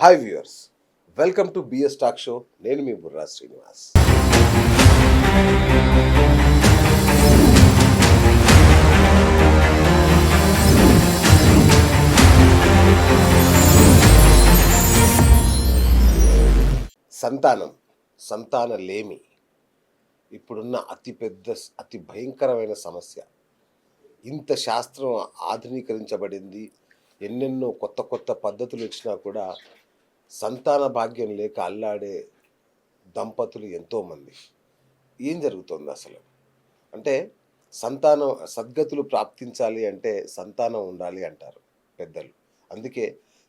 Hi viewers, welcome to B S talk show. నేను మీ బుర్రా శ్రీనివాస్. సంతానలేమి ఇప్పుడున్న అతి భయంకరమైన సమస్య. ఇంత శాస్త్రం ఆధునీకరించబడింది, ఎన్నెన్నో కొత్త కొత్త పద్ధతులు వచ్చినా కూడా సంతాన భాగ్యం లేక అల్లాడే దంపతులు ఎంతోమంది. ఏం జరుగుతుంది అసలు? అంటే సద్గతులు ప్రాప్తించాలి అంటే సంతానం ఉండాలి అంటారు పెద్దలు. అందుకే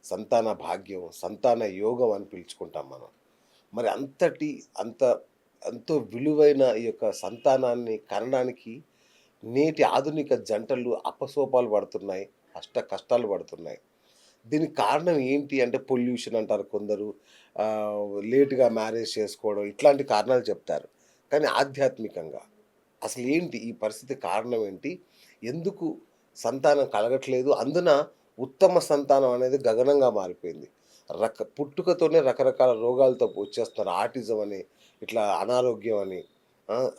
సంతాన భాగ్యం, సంతాన యోగం అని పిలుచుకుంటాం మనం. మరి ఎంతో విలువైన ఈ యొక్క సంతానాన్ని కనడానికి నేటి ఆధునిక జంటలు అపసోపాలు పడుతున్నాయి, కష్టాలు పడుతున్నాయి. దీనికి కారణం ఏంటి అంటే పొల్యూషన్ అంటారు కొందరు, లేట్‌గా మ్యారేజ్ చేసుకోవడం, ఇట్లాంటి కారణాలు చెప్తారు. కానీ ఆధ్యాత్మికంగా అసలు ఏంటి ఈ పరిస్థితి కారణం ఏంటి? ఎందుకు సంతానం కలగట్లేదు? అందున ఉత్తమ సంతానం అనేది గగనంగా మారిపోయింది. పుట్టుకతోనే రకరకాల రోగాలతో వచ్చేస్తున్నారు. ఆటిజం అని, ఇట్లా అనారోగ్యం అని,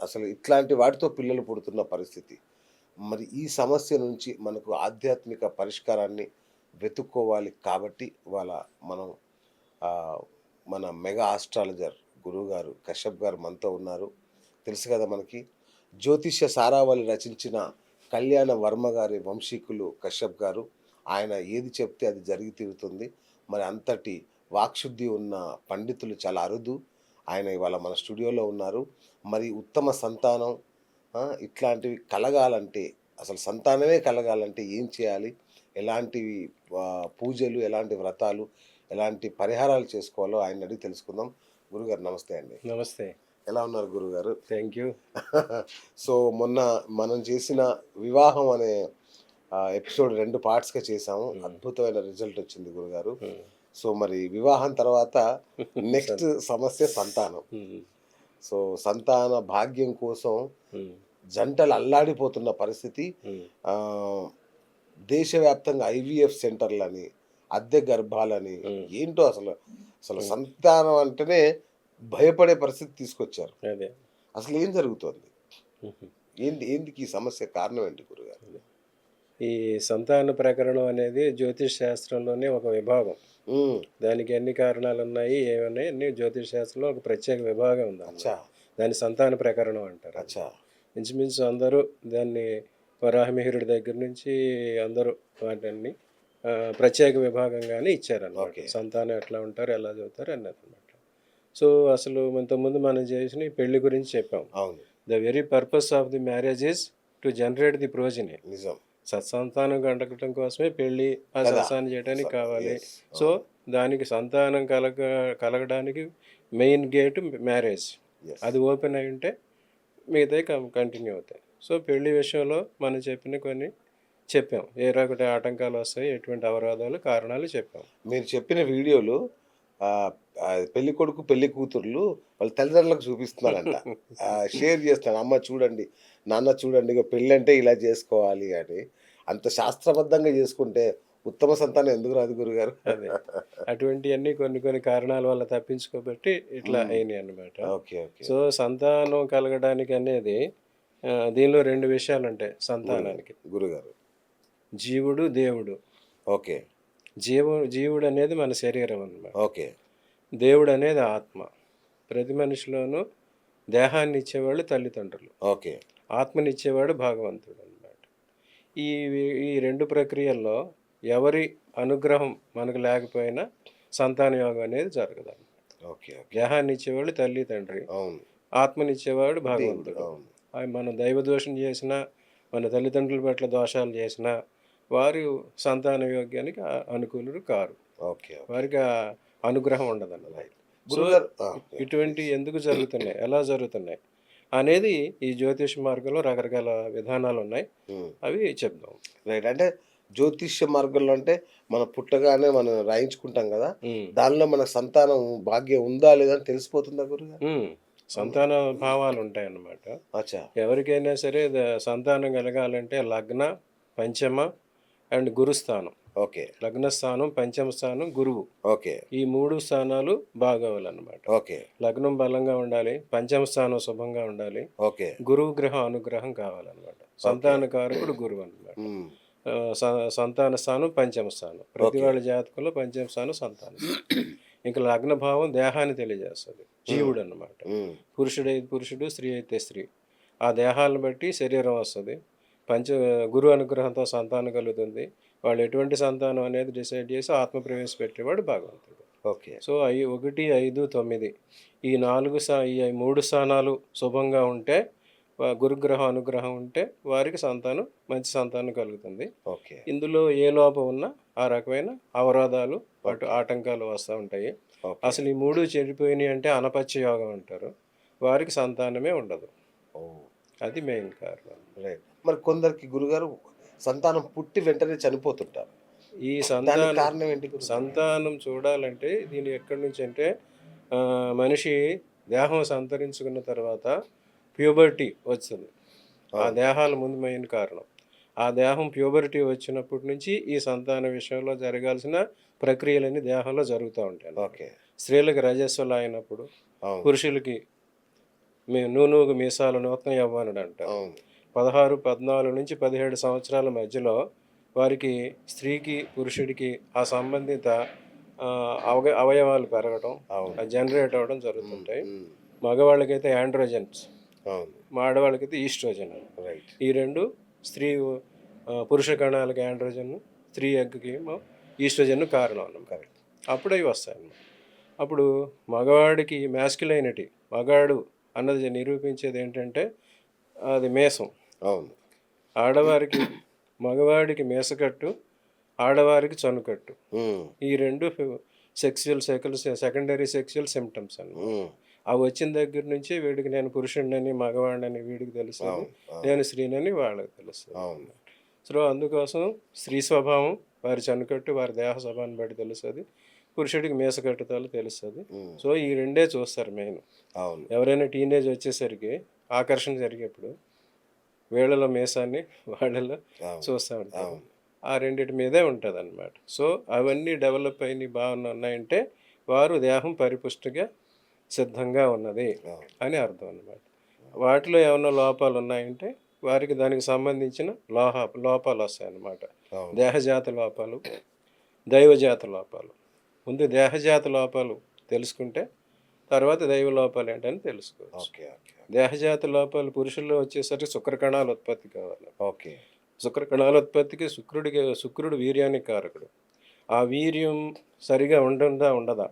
అసలు ఇట్లాంటి వాటితో పిల్లలు పుడుతున్న పరిస్థితి. మరి ఈ సమస్య నుంచి మనకు ఆధ్యాత్మిక పరిష్కారాన్ని వెతుక్కోవాలి కాబట్టి ఇవాళ మనం మన మెగా ఆస్ట్రాలజర్ గురువుగారు కశ్యప్ గారు మనతో ఉన్నారు. తెలుసు కదా మనకి, జ్యోతిష్య సారావళి రచించిన కళ్యాణ వర్మ గారి వంశీకులు కశ్యప్ గారు. ఆయన ఏది చెప్తే అది జరిగి తీరుతుంది. మరి అంతటి వాక్శుద్ధి ఉన్న పండితులు చాలా అరుదు. ఆయన ఇవాళ మన స్టూడియోలో ఉన్నారు. మరి ఉత్తమ సంతానం ఇట్లాంటివి కలగాలంటే, అసలు సంతానమే కలగాలంటే ఏం చేయాలి, ఎలాంటి పూజలు, ఎలాంటి వ్రతాలు, ఎలాంటి పరిహారాలు చేసుకోవాలో ఆయన అడిగి తెలుసుకుందాం. గురుగారు నమస్తే అండి. నమస్తే. ఎలా ఉన్నారు గురుగారు? Thank you. సో మొన్న మనం చేసిన వివాహం అనే ఎపిసోడ్ 2 పార్ట్స్గా చేసాము. అద్భుతమైన రిజల్ట్ వచ్చింది గురుగారు. సో మరి వివాహం తర్వాత నెక్స్ట్ సమస్య సంతానం. సో సంతాన భాగ్యం కోసం జంటలు అల్లాడిపోతున్న పరిస్థితి. దేశవ్యాప్తంగా ఐవీఎఫ్ సెంటర్లని, అద్దె గర్భాలని, ఏంటో అసలు సంతానం అంటేనే భయపడే పరిస్థితి తీసుకొచ్చారు. అసలు ఏం జరుగుతుంది? ఏంటికి ఈ సమస్య కారణం ఏంటి గురుగారు? ఈ సంతాన ప్రకరణం అనేది జ్యోతిష్ శాస్త్రంలోనే ఒక విభాగం. దానికి ఎన్ని కారణాలు ఉన్నాయి, ఏమన్నాయి, అన్ని జ్యోతిష్ శాస్త్రంలో ఒక ప్రత్యేక విభాగం ఉంది. దాన్ని సంతాన ప్రకరణం అంటారు. ఇంచుమించు అందరూ దాన్ని వరాహమిహిరుడి దగ్గర నుంచి అందరూ వాటిని ప్రత్యేక విభాగంగానే ఇచ్చారన్నమాట. సంతానం ఎట్లా ఉంటారు, ఎలా చదువుతారు అన్నది అనమాట. సో అసలు ఇంతకుముందు మనం చేసిన పెళ్లి గురించి చెప్పాం. The very purpose of the marriage is to generate the ప్రోజని. నిజం. సత్సంతానం కండకటం కోసమే పెళ్ళి, ఆ సత్సాన్ని చేయడానికి కావాలి. సో దానికి సంతానం కలగడానికి మెయిన్ గేట్ మ్యారేజ్. అది ఓపెన్ అయి ఉంటే మిగతాయి కంటిన్యూ అవుతాయి. సో పెళ్లి విషయంలో మనం కొన్ని చెప్పాం. ఏ రకమైన ఆటంకాలు వస్తాయి, ఎటువంటి అవరోధాలు, కారణాలు చెప్పాం. మీరు చెప్పిన వీడియోలు పెళ్లి కొడుకు పెళ్లి కూతుర్లు వాళ్ళ తల్లిదండ్రులకు చూపిస్తున్నారంట. షేర్ చేస్తాను, అమ్మ చూడండి, నాన్న చూడండి, ఇక పెళ్ళి అంటే ఇలా చేసుకోవాలి అని. అంత శాస్త్రబద్ధంగా చేసుకుంటే ఉత్తమ సంతానం ఎందుకు రాదు గురుగారు? అదే అటువంటివన్నీ కొన్ని కారణాల వల్ల తప్పించుకోబట్టి ఇట్లా అయినాయి అన్నమాట. ఓకే. సో సంతానం కలగడానికి అనేది దీనిలో 2 విషయాలు ఉంటాయి సంతానానికి గురుగారు. జీవుడు, దేవుడు. ఓకే. జీవుడు అనేది మన శరీరం అన్నమాట. ఓకే. దేవుడు అనేది ఆత్మ. ప్రతి మనిషిలోనూ దేహాన్ని ఇచ్చేవాళ్ళు తల్లిదండ్రులు. ఓకే. ఆత్మనిచ్చేవాడు భగవంతుడు అన్నమాట. ఈ 2 ప్రక్రియల్లో ఎవరి అనుగ్రహం మనకు లేకపోయినా సంతాన యోగం అనేది జరగదు అన్నమాట. ఓకే. దేహాన్ని ఇచ్చేవాళ్ళు తల్లి తండ్రి, ఆత్మనిచ్చేవాడు భగవంతుడు. మనం దైవ దోషం చేసినా, మన తల్లిదండ్రుల పట్ల దోషాలు చేసినా వారు సంతాన యోగ్యానికి అనుకూలుడు కారు. వారికి అనుగ్రహం ఉండదన్నమాట. సో ఇటువంటి ఎందుకు జరుగుతున్నాయి, ఎలా జరుగుతున్నాయి అనేది ఈ జ్యోతిష మార్గంలో రకరకాల విధానాలు ఉన్నాయి. అవి చెప్దాం. రైట్. అంటే జ్యోతిష్య మార్గంలో అంటే మనం పుట్టగానే మనం రాయించుకుంటాం కదా, దానిలో మన సంతానం భాగ్యం ఉందా లేదా అని తెలిసిపోతుందా గురుగారు? సంతాన భావాలు ఉంటాయన్నమాట. ఎవరికైనా సరే సంతానం కలగాలంటే లగ్న, పంచమ అండ్ గురుస్థానం ఓకే. లగ్నస్థానం, పంచమ స్థానం, గురువు. ఓకే. ఈ 3 స్థానాలు బాగోవాలన్నమాట. ఓకే. లగ్నం బలంగా ఉండాలి, పంచమ స్థానం శుభంగా ఉండాలి, ఓకే. గురువు గ్రహం అనుగ్రహం కావాలన్నమాట. సంతాన కారకుడు గురువు అన్నమాట. హ్మ్. సంతాన స్థానం, పంచమ స్థానం. ప్రతి ఓకే. వాళ్ళ జాతకంలో పంచమ స్థానం సంతాన స్థానం. ఇంకా లగ్న భావం దేహాన్ని తెలియజేస్తుంది, జీవుడు అన్నమాట. హ్మ్. పురుషుడైతే పురుషుడు, స్త్రీ అయితే స్త్రీ. ఆ దేహాలను బట్టి శరీరం వస్తుంది. గురు అనుగ్రహంతో సంతానం కలుగుతుంది. వాళ్ళు ఎటువంటి సంతానం అనేది డిసైడ్ చేసి ఆత్మ ప్రవేశపెట్టేవాడు భగవంతుడు. ఓకే. సో 1, 5, 9 ఈ 3 స్థానాలు శుభంగా ఉంటే, గురుగ్రహం అనుగ్రహం ఉంటే వారికి సంతానం, మంచి సంతానం కలుగుతుంది. ఓకే. ఇందులో ఏ లోపం ఉన్నా ఆ రకమైన అవరోధాలు, ఆటంకాలు వస్తూ ఉంటాయి. ఓకే. అసలు ఈ 3 చెడిపోయినాయి అంటే అనపత్య యోగం అంటారు. వారికి సంతానమే ఉండదు. ఓహ్! అది మెయిన్ కారణం. రైట్. మరి కొందరికి గురుగారు సంతానం పుట్టి వెంటనే చనిపోతుంటారు. ఈ దానికి కారణం ఏంటి గురుగారు? సంతానం చూడాలంటే దీని ఎక్కడి నుంచి అంటే మనిషి దేహం సంతరించుకున్న తర్వాత ప్యూబర్టీ వస్తుంది. ఆ దేహాల ముందు మెయిన్ కారణం. ఆ దేహం ప్యూబర్టీ వచ్చినప్పటి నుంచి ఈ సంతాన విషయంలో జరగాల్సిన ప్రక్రియలన్నీ దేహంలో జరుగుతూ ఉంటాయి. ఓకే. స్త్రీలకు రజస్వలు అయినప్పుడు, అవును. పురుషులకి నూనూగు మీసాలు నూతన యవ్వనుడు అంటారు. అవును. 16, 14 నుంచి 17 సంవత్సరాల మధ్యలో వారికి స్త్రీకి, పురుషుడికి ఆ సంబంధిత అవయవాలు పెరగడం, అవును. జనరేట్ అవ్వడం జరుగుతుంటాయి. హ్మ్. మగవాళ్ళకైతే యాండ్రోజన్స్, అవును. ఆడవాళ్ళకైతే ఈస్ట్రోజన్. రైట్. ఈ 2 స్త్రీ పురుష కణాలకి యాండ్రోజన్, స్త్రీ ఎగ్కి ఏమో ఈస్ట్రోజన్ కారణం అన్నమాట. కరెక్ట్. అప్పుడు అవి వస్తాయన్నమాట. అప్పుడు మగవాడికి మ్యాస్క్యులైనిటీ, మగాడు అన్నది నిరూపించేది ఏంటంటే అది మేసం. అవును. ఆడవారికి, మగవాడికి మేసకట్టు, ఆడవారికి చనుకట్టు. హ్మ్. ఈ 2 సెకండరీ సెక్సువల్ సిమ్టమ్స్ అన్నమాట. హ్మ్. అవి వచ్చిన దగ్గర నుంచి వీడికి నేను పురుషుడినని, మగవాడినని వీడికి తెలుస్తుంది, అవును. అవును. నేను స్త్రీనని వాళ్ళకి తెలుస్తుంది. అవును. సో అందుకోసం స్త్రీ స్వభావం, వారి చనుకట్టు, వారి దేహ స్వభావాన్ని బట్టి తెలుస్తుంది. పురుషుడికి మీసకట్టుతాలు తెలుస్తుంది. హ్మ్. సో ఈ 2 చూస్తారు మెయిన్. అవును. ఎవరైనా టీనేజ్ వచ్చేసరికి ఆకర్షణ జరిగేప్పుడు వీళ్ళలో మీసాన్ని వాళ్ళలో అవును. చూస్తూ ఉంటారు. అవును. ఆ రెండిటి మీదే ఉంటుంది అన్నమాట. సో అవన్నీ డెవలప్ అయిన బాగా ఉన్నాయంటే వారు దేహం పరిపుష్టిగా సిద్ధంగా ఉన్నది అవును. అని అర్థం అన్నమాట. వాటిలో ఏమైనా లోపాలు ఉన్నాయంటే వారికి దానికి సంబంధించిన లోపాలు వస్తాయన్నమాట. అవును. దేహజాత లోపాలు, దైవజాత లోపాలు. ముందు దేహజాత లోపాలు తెలుసుకుంటే తర్వాత దైవ లోపాలు ఏంటని తెలుసుకోవచ్చు. ఓకే. ఓకే. దేహజాత లోపాలు పురుషుల్లో వచ్చేసరికి శుక్రకణాల ఉత్పత్తి కావాలి. ఓకే. శుక్రకణాల ఉత్పత్తికి శుక్రుడు వీర్యానికి కారకుడు. ఆ వీర్యం సరిగా ఉండదా,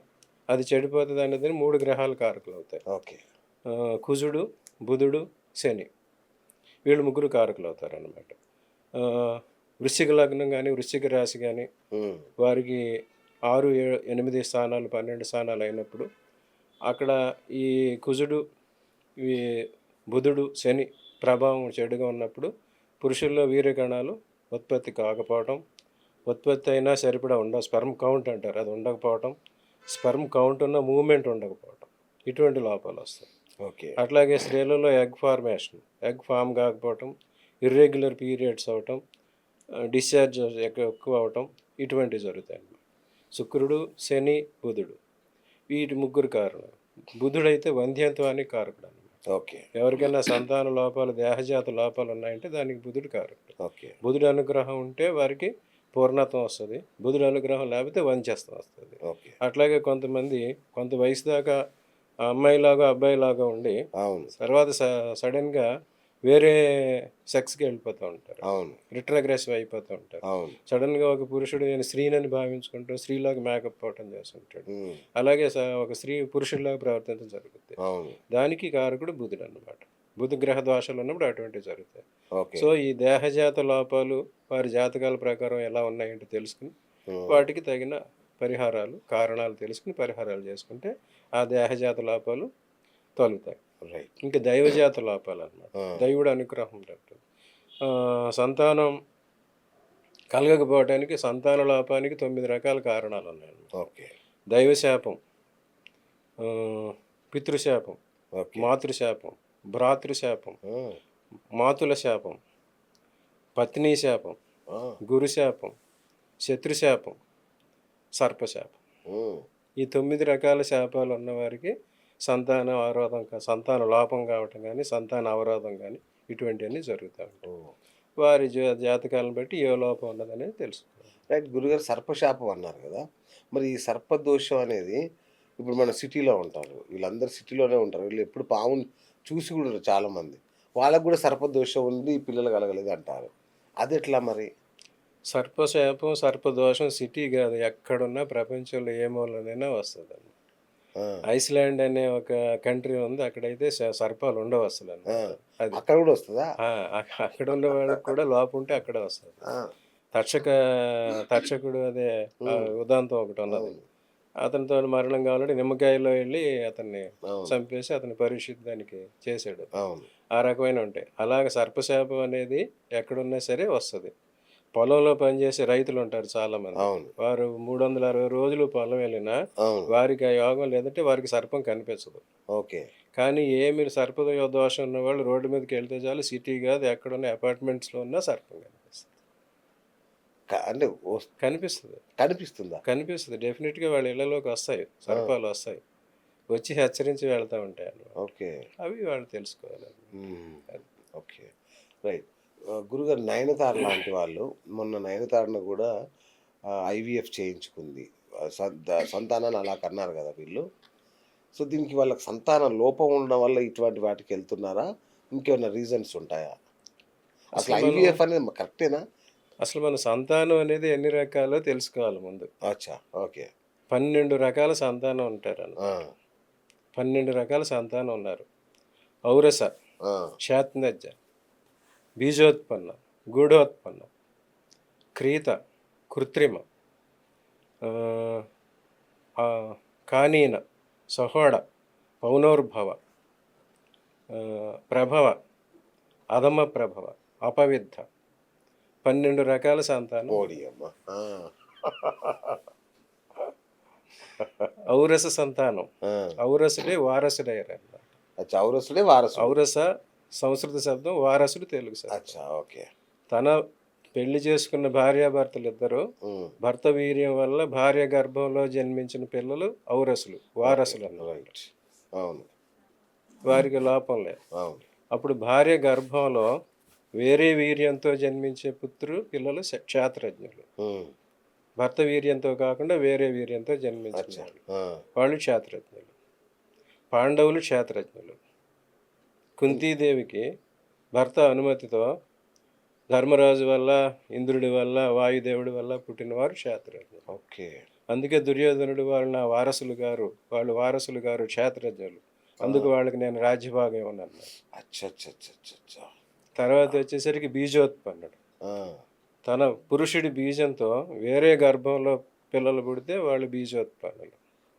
అది చెడిపోతుంది అనేది 3 గ్రహాలు కారకులు అవుతాయి. ఓకే. కుజుడు, బుధుడు, శని, వీళ్ళు 3 కారకులు అవుతారు అన్నమాట. వృశ్చిక లగ్నం కానీ, వృశ్చిక రాశి కానీ హ్మ్. వారికి 6, 8 స్థానాలు, 12 స్థానాలు అయినప్పుడు అక్కడ ఈ కుజుడు, ఈ బుధుడు, శని ప్రభావం చెడుగా ఉన్నప్పుడు పురుషుల్లో వీర్యకణాలు ఉత్పత్తి కాకపోవటం, ఉత్పత్తి అయినా సరిపడా స్పెర్మ్ కౌంట్ అంటారు, అది ఉండకపోవటం, స్పెర్మ్ కౌంట్ ఉన్న మూవ్మెంట్ ఉండకపోవటం, ఇటువంటి లోపాలు వస్తాయి. ఓకే. అట్లాగే స్త్రీలలో ఎగ్ ఫామ్ కాకపోవటం, ఇర్రెగ్యులర్ పీరియడ్స్ అవటం, డిశ్చార్జ్ ఎక్కువ అవటం, ఇటువంటివి జరుగుతాయి. శుక్రుడు, శని, బుధుడు వీటి 3 కారణం. బుధుడైతే వంధ్యత్వానికి కారకుడు అన్నమాట. ఓకే. ఎవరికైనా సంతాన లోపాలు, దేహజాత లోపాలు ఉన్నాయంటే దానికి బుధుడు కారకుడు. ఓకే. బుధుడు అనుగ్రహం ఉంటే వారికి పూర్ణత్వం వస్తుంది, బుధుడు అనుగ్రహం లేకపోతే వంచస్తం వస్తుంది. ఓకే. అట్లాగే కొంత వయసు దాకా అమ్మాయిలాగా అబ్బాయిలాగా ఉండి అవును. తర్వాత సడన్గా వేరే సెక్స్కి వెళ్ళిపోతూ ఉంటారు, అవును. రిట్రోగ్రెసివ్ అయిపోతూ ఉంటారు. అవును. సడన్గా ఒక పురుషుడు నేను స్త్రీనని భావించుకుంటూ స్త్రీలాగా మేకప్ అవటం చేస్తుంటాడు. హ్మ్. అలాగే ఒక స్త్రీ పురుషుడిలాగా ప్రవర్తించడం జరుగుతుంది. అవును. దానికి కారకుడు బుధుడు అన్నమాట. బుధ గ్రహ దోషాలు ఉన్నప్పుడు అటువంటివి జరుగుతాయి. ఓకే. సో ఈ దేహజాత లోపాలు వారి జాతకాల ప్రకారం ఎలా ఉన్నాయంటే తెలుసుకుని హ్మ్. వాటికి తగిన కారణాలు తెలుసుకుని పరిహారాలు చేసుకుంటే ఆ దేహజాత లోపాలు తొలుగుతాయి. రైట్. ఇంకా దైవజాత లోపాలు అన్నమాట. దైవుడు అనుగ్రహం ఉంటుంది. సంతానం కలగకపోవడానికి, సంతాన లోపానికి 9 రకాల కారణాలు ఉన్నాయి. ఓకే. దైవశాపం, పితృశాపం, ఓకే. మాతృశాపం, భ్రాతృశాపం, మాతుల శాపం, పత్ని శాపం, గురుశాపం, శత్రుశాపం, సర్పశాపం. ఉమ్, ఈ 9 రకాల శాపాలు ఉన్నవారికి సంతాన లోపం కావటం కానీ, సంతాన అవరోధం కానీ ఇటువంటివన్నీ జరుగుతూ ఉంటాయి. ఓ. వారి జాతకాలను బట్టి ఏ లోపం ఉన్నదనేది తెలుసుకోవాలి. రైట్ గురుగారు, సర్పశాపం అన్నారు కదా, మరి ఈ సర్పదోషం అనేది ఇప్పుడు మన సిటీలో ఉంటారు, వీళ్ళందరూ సిటీలోనే ఉంటారు, వీళ్ళు ఎప్పుడు పాముని చూసి కూడా ఉండరు చాలామంది, వాళ్ళకు కూడా సర్పదోషం ఉంది, పిల్లలు కలగలేదు అంటారు. అది ఎట్లా మరి? సర్పశాపం, సర్పదోషం సిటీ కాదు, ఎక్కడున్నా ప్రపంచంలో ఏ మూలనైనా వస్తుందండి. ఆ, ఐస్లాండ్ అనే ఒక కంట్రీ ఉంది, అక్కడైతే సర్పాలు ఉండవు అసలు ఆ, అన్నమాట. అది అక్కడ కూడా వస్తుందా? అక్కడ ఉన్న వాళ్ళకి కూడా లోపం ఉంటే అక్కడే వస్తుంది. ఆ, తర్చకుడు అదే ఉమ్, ఉదాంతం ఒకటి ఉన్నది. అవును, అతనితో మరణం కావాలంటే నిమ్మకాయలో వెళ్ళి అతన్ని అవును, చంపేసి అతని పరిశుద్ధానికి చేశాడు. అవును, ఆ రకమైన ఉంటాయి. అలాగ సర్పశాపం అనేది ఎక్కడున్నా సరే వస్తుంది. పొలంలో పనిచేసే రైతులు ఉంటారు చాలామంది. అవును, వారు 360 రోజులు పొలం వెళ్ళినా అవును, వారికి ఆ యోగం లేదంటే వారికి సర్పం కనిపించదు. ఓకే, కానీ ఏమి సర్ప దోషం ఉన్న వాళ్ళు రోడ్డు మీదకి వెళ్తే చాలు, సిటీ కాదు ఎక్కడున్న అపార్ట్మెంట్స్లో ఉన్నా సర్పం కనిపిస్తుంది. అంటే కనిపిస్తుంది కనిపిస్తుందా? కనిపిస్తుంది డెఫినెట్గా వాళ్ళ ఇళ్లలోకి వస్తాయి, సర్పాలు వస్తాయి, వచ్చి హెచ్చరించి వెళ్తూ ఉంటాయి అన్నమాట. ఓకే, అవి వాళ్ళు తెలుసుకోవాలి. ఉమ్, ఓకే, రైట్. గురుగారు, నయనతార లాంటి వాళ్ళు మొన్న నయనతారను కూడా ఐవీఎఫ్ చేయించుకుంది. సంతానాన్ని అలా కన్నారు కదా వీళ్ళు. సో దీనికి వాళ్ళకి సంతాన లోపం ఉండడం వల్ల ఇటువంటి వాటికి వెళ్తున్నారా, ఇంకేమైనా రీజన్స్ ఉంటాయా? అసలు అసలు మనం ఐవీఎఫ్ అనేది కరెక్టేనా? అసలు మన సంతానం అనేది ఎన్ని రకాలో తెలుసుకోవాలి ముందు. అచ్చా, ఓకే, 12 రకాల సంతానం ఉంటారన్న. ఆ, 12 రకాల సంతానం ఉన్నారు. ఔరస, ఆ, క్షాత్నజ, బీజోత్పన్న, గూఢోత్పన్న, క్రీత, కృత్రిమ, ఆ, ఆ, కానీన, సహోడ, పౌనోర్భవ, ప్రభవ, అధమ ప్రభవ, అపవిద్ధ. 12 రకాల సంతానం. ఓడి అమ్మ, ఆ, ఔరస సంతానం. ఆ, ఔరసుడే వారసుడే అన్నమాట. అచ్చా, ఔరసుడే వారసుడు. ఔరస సంస్కృత శబ్దం, వారసుడు తెలుగు శబ్దం. అచ్చా, ఓకే, తన పెళ్లి చేసుకున్న భార్యాభర్తలు ఇద్దరు ఉమ్, భర్త వీర్యం వల్ల భార్య గర్భంలో జన్మించిన పిల్లలు ఔరసులు, వారసులు అన్నమాట. రైట్, అవును, వారికి లోపం లేదు. అవును, అప్పుడు భార్య గర్భంలో వేరే వీర్యంతో జన్మించే పిల్లలు క్షాత్రజ్ఞులు. ఉమ్, భర్త వీర్యంతో కాకుండా వేరే వీర్యంతో జన్మించిన అచ్చా, వాళ్ళు, ఆ, వాళ్ళు క్షాత్రజ్ఞులు. పాండవులు క్షాత్రజ్ఞులు. కుంతీదేవికి భర్త అనుమతితో ధర్మరాజు వల్ల, ఇంద్రుడి వల్ల, వాయుదేవుడి వల్ల పుట్టినవారు క్షాత్రజ్ఞులు. ఓకే, అందుకే దుర్యోధనుడు వాళ్ళు నా వారసులు గారు, వాళ్ళు వారసులు గారు క్షాత్రజ్ఞులు, అందుకు వాళ్ళకి నేను రాజ్యభాగం ఇవ్వను. అచ్చా, అచ్చా, అచ్చా, అచ్చా, అచ్చా, తర్వాత వచ్చేసరికి బీజోత్పన్నుడు. ఆ, తన పురుషుడి బీజంతో వేరే గర్భంలో పిల్లలు పుడితే వాళ్ళు బీజోత్పన్నులు.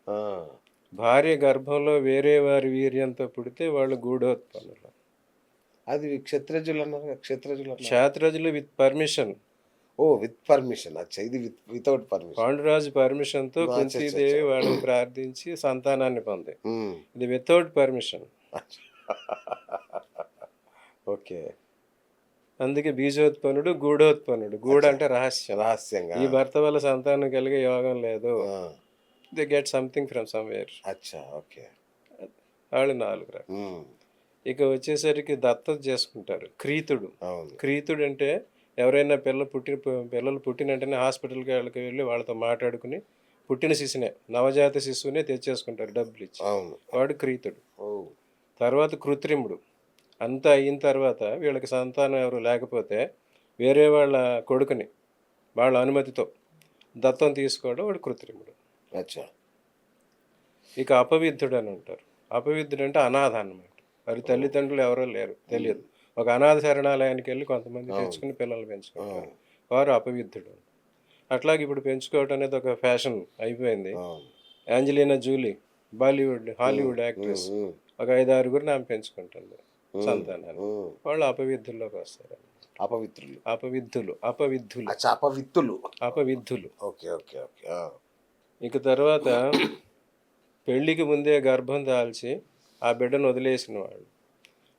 ఆ, భార్య గర్భంలో వేరే వారి వీర్యంతో పుడితే వాళ్ళు గూఢోత్పన్నులు. అది క్షత్రజులు అన్నారు కదా, క్షత్రజులు అన్నారు. క్షాత్రజులు విత్ పర్మిషన్. ఓ, విత్ పర్మిషన్. అచ్చా, ఇది వితౌట్ పర్మిషన్. పాండురాజు పర్మిషన్తో అచ్చా, అచ్చా, కుంతీదేవి అచ్చా. వాళ్ళని ప్రార్థించి సంతానాన్ని పొంది. ఉమ్, ఇది వితౌట్ పర్మిషన్. ఓకే, అందుకే బీజోత్పన్నుడు, గూఢోత్పన్నుడు. గూఢ అంటే రహస్యం. రహస్యంగా. ఈ భర్త వల్ల సంతానం కలిగే యోగం లేదు. ఆ, they get something from somewhere. అచ్చా, ఓకే, వాళ్ళు 4 రకాలు. ఉమ్, ఇక వచ్చేసరికి దత్తత చేసుకుంటారు. క్రీతుడు. అవును, క్రీతుడు అంటే ఎవరైనా పిల్లలు పుట్టిన వెంటనే హాస్పిటల్కి వెళ్ళి వాళ్ళతో మాట్లాడుకుని పుట్టిన శిశువునే, నవజాత శిశువునే తెచ్చేసుకుంటారు డబ్బులు ఇచ్చి. అవును, వాడు క్రీతుడు. ఓ, తర్వాత కృత్రిముడు. అంతా అయిన తర్వాత వీళ్ళకి సంతానం ఎవరు లేకపోతే వేరే వాళ్ళ కొడుకుని వాళ్ళ అనుమతితో దత్తం తీసుకోవడం వాడు కృత్రిముడు. అచ్చా, ఇక అపవిద్ధుడు అని ఉంటారు. అపవిద్ధుడు అంటే అనాథ అన్నమాట. వారి తల్లిదండ్రులు ఎవరో లేరు, తెలియదు. ఒక అనాథ శరణాలయానికి వెళ్ళి కొంతమంది తెచ్చుకుని పిల్లలు పెంచుకుంటారు. వారు అపవిద్ధుడు. అట్లాగే ఇప్పుడు పెంచుకోవటం అనేది ఒక ఫ్యాషన్ అయిపోయింది. అవును, యాంజలీనా జూలీ, హాలీవుడ్ యాక్ట్రెస్, ఒక 5-6 ఆమె పెంచుకుంటుంది సంతానాన్ని. వాళ్ళు అపవిద్ధుల్లోకి వస్తారు. అపవిత్రులు. అపవిద్ధులు. అపవిద్ధులు. ఓకే, ఓకే, ఓకే, ఆ, ఇక తర్వాత పెళ్లికి ముందే గర్భం దాల్చి ఆ బిడ్డను వదిలేసిన వాడు,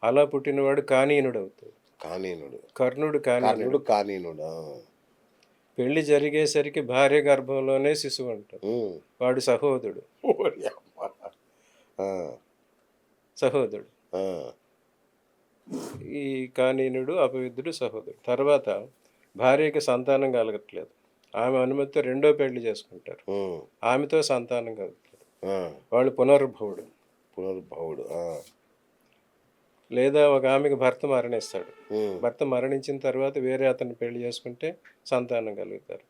అలా పుట్టినవాడు కానీనుడు అవుతాడు. కానీనుడు. కర్ణుడు కర్ణుడు కానీనుడు. కానీనుడు. పెళ్లి జరిగేసరికి భార్య గర్భంలోనే శిశువు ఉంటుంది. ఉమ్. వాడు సహోదరుడు. ఓరి అమ్మ. ఆ, సహోదరుడు. ఆ, ఈ కానీనుడు అపవిత్రుడు సహోదరుడు. తర్వాత భార్యకి సంతానం కలగట్లేదు. ఆమె అనుమతితో రెండో పెళ్లి చేసుకుంటారు. ఉమ్, ఆమెతో సంతానం కలుగుతుంది. ఆ, వాళ్ళు పునర్భవుడు. పునర్భవుడు. ఆ, లేదా ఒక ఆమెకు భర్త మరణిస్తాడు. ఉమ్, భర్త మరణించిన తర్వాత వేరే అతన్ని పెళ్లి చేసుకుంటే సంతానం కలుగుతారు.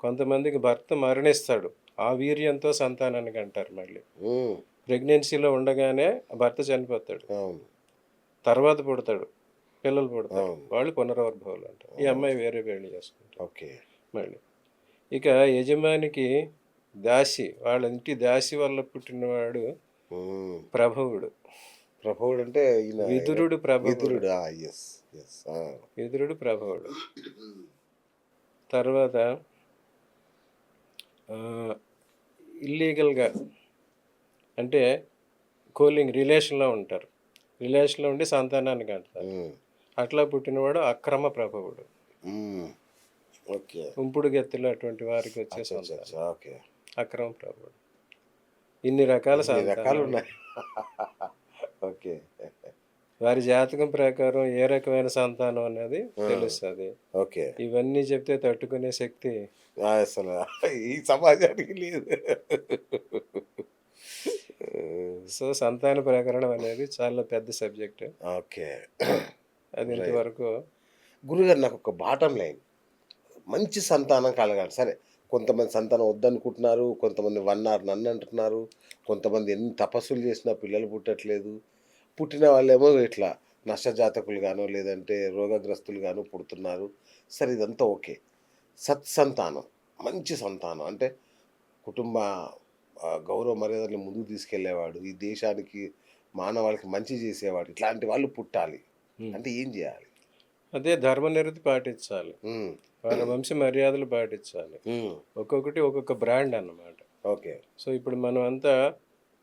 కొంతమందికి భర్త మరణిస్తాడు, ఆ వీర్యంతో సంతానానికి అంటారు. మళ్ళీ ఉమ్, ప్రెగ్నెన్సీలో ఉండగానే భర్త చనిపోతాడు, అవును, తర్వాత పుడతాడు, పిల్లలు పుడతారు. అవును. వాళ్ళు పునర్భవులు అంటారు. ఈ అమ్మాయి వేరే పెళ్లి చేసుకుంటారు ఓకే. మళ్ళీ. ఇక యజమానికి దాసి, వాళ్ళ ఇంటి దాసి వల్ల పుట్టినవాడు ఉమ్, ప్రభవుడు. ప్రభవుడు అంటే ఈయన విదురుడు ప్రభవుడు. విదురుడు. Yes, yes. విదురుడు ప్రభవుడు. తర్వాత ఇల్లీగల్గా అంటే కోలింగ్ రిలేషన్లో ఉంటారు. రిలేషన్లో ఉండి సంతానానికి అంటారు. అట్లా పుట్టినవాడు అక్రమ ప్రభవుడు. ఓకే. ఉంపుడు గెత్తులు అటువంటి వారికి వచ్చే సంతానం ఓకే. అక్రమ ప్రభువుడు. ఇన్ని రకాల రకాలు సంతానాలు ఉన్నాయి. ఓకే. వారి జాతకం ప్రకారం ఏ రకమైన సంతానం అనేది తెలుస్తుంది. ఓకే. ఇవన్నీ చెప్తే తట్టుకునే శక్తి అసలు ఈ సమాజానికి లేదు. సో సంతాన ప్రకరణం అనేది చాలా పెద్ద సబ్జెక్ట్. ఓకే. అది ఇంతవరకు గురుగారు నాకు ఒక బాటం లైన్, మంచి సంతానం కలగాలి. సరే, కొంతమంది సంతానం వద్దనుకుంటున్నారు, కొంతమంది వన్నారు నన్ను అంటున్నారు, కొంతమంది ఎన్ని తపస్సులు చేసినా పిల్లలు పుట్టట్లేదు. పుట్టిన వాళ్ళేమో ఇట్లా నష్టజాతకులుగాను లేదంటే రోగగ్రస్తులుగాను పుడుతున్నారు. సరే, ఇదంతా ఓకే. సత్సంతానం, మంచి సంతానం అంటే కుటుంబ గౌరవ మర్యాదలను ముందుకు తీసుకెళ్లేవాడు, ఈ దేశానికి మానవాళికి మంచి చేసేవాడు, ఇట్లాంటి వాళ్ళు పుట్టాలి అంటే ఏం చేయాలి? అదే ధర్మనిరతి పాటించాలి, వాళ్ళ వంశ మర్యాదలు పాటించాలి. ఒక్కొక్కటి ఒక్కొక్క బ్రాండ్ అన్నమాట. ఓకే. సో ఇప్పుడు మనం అంతా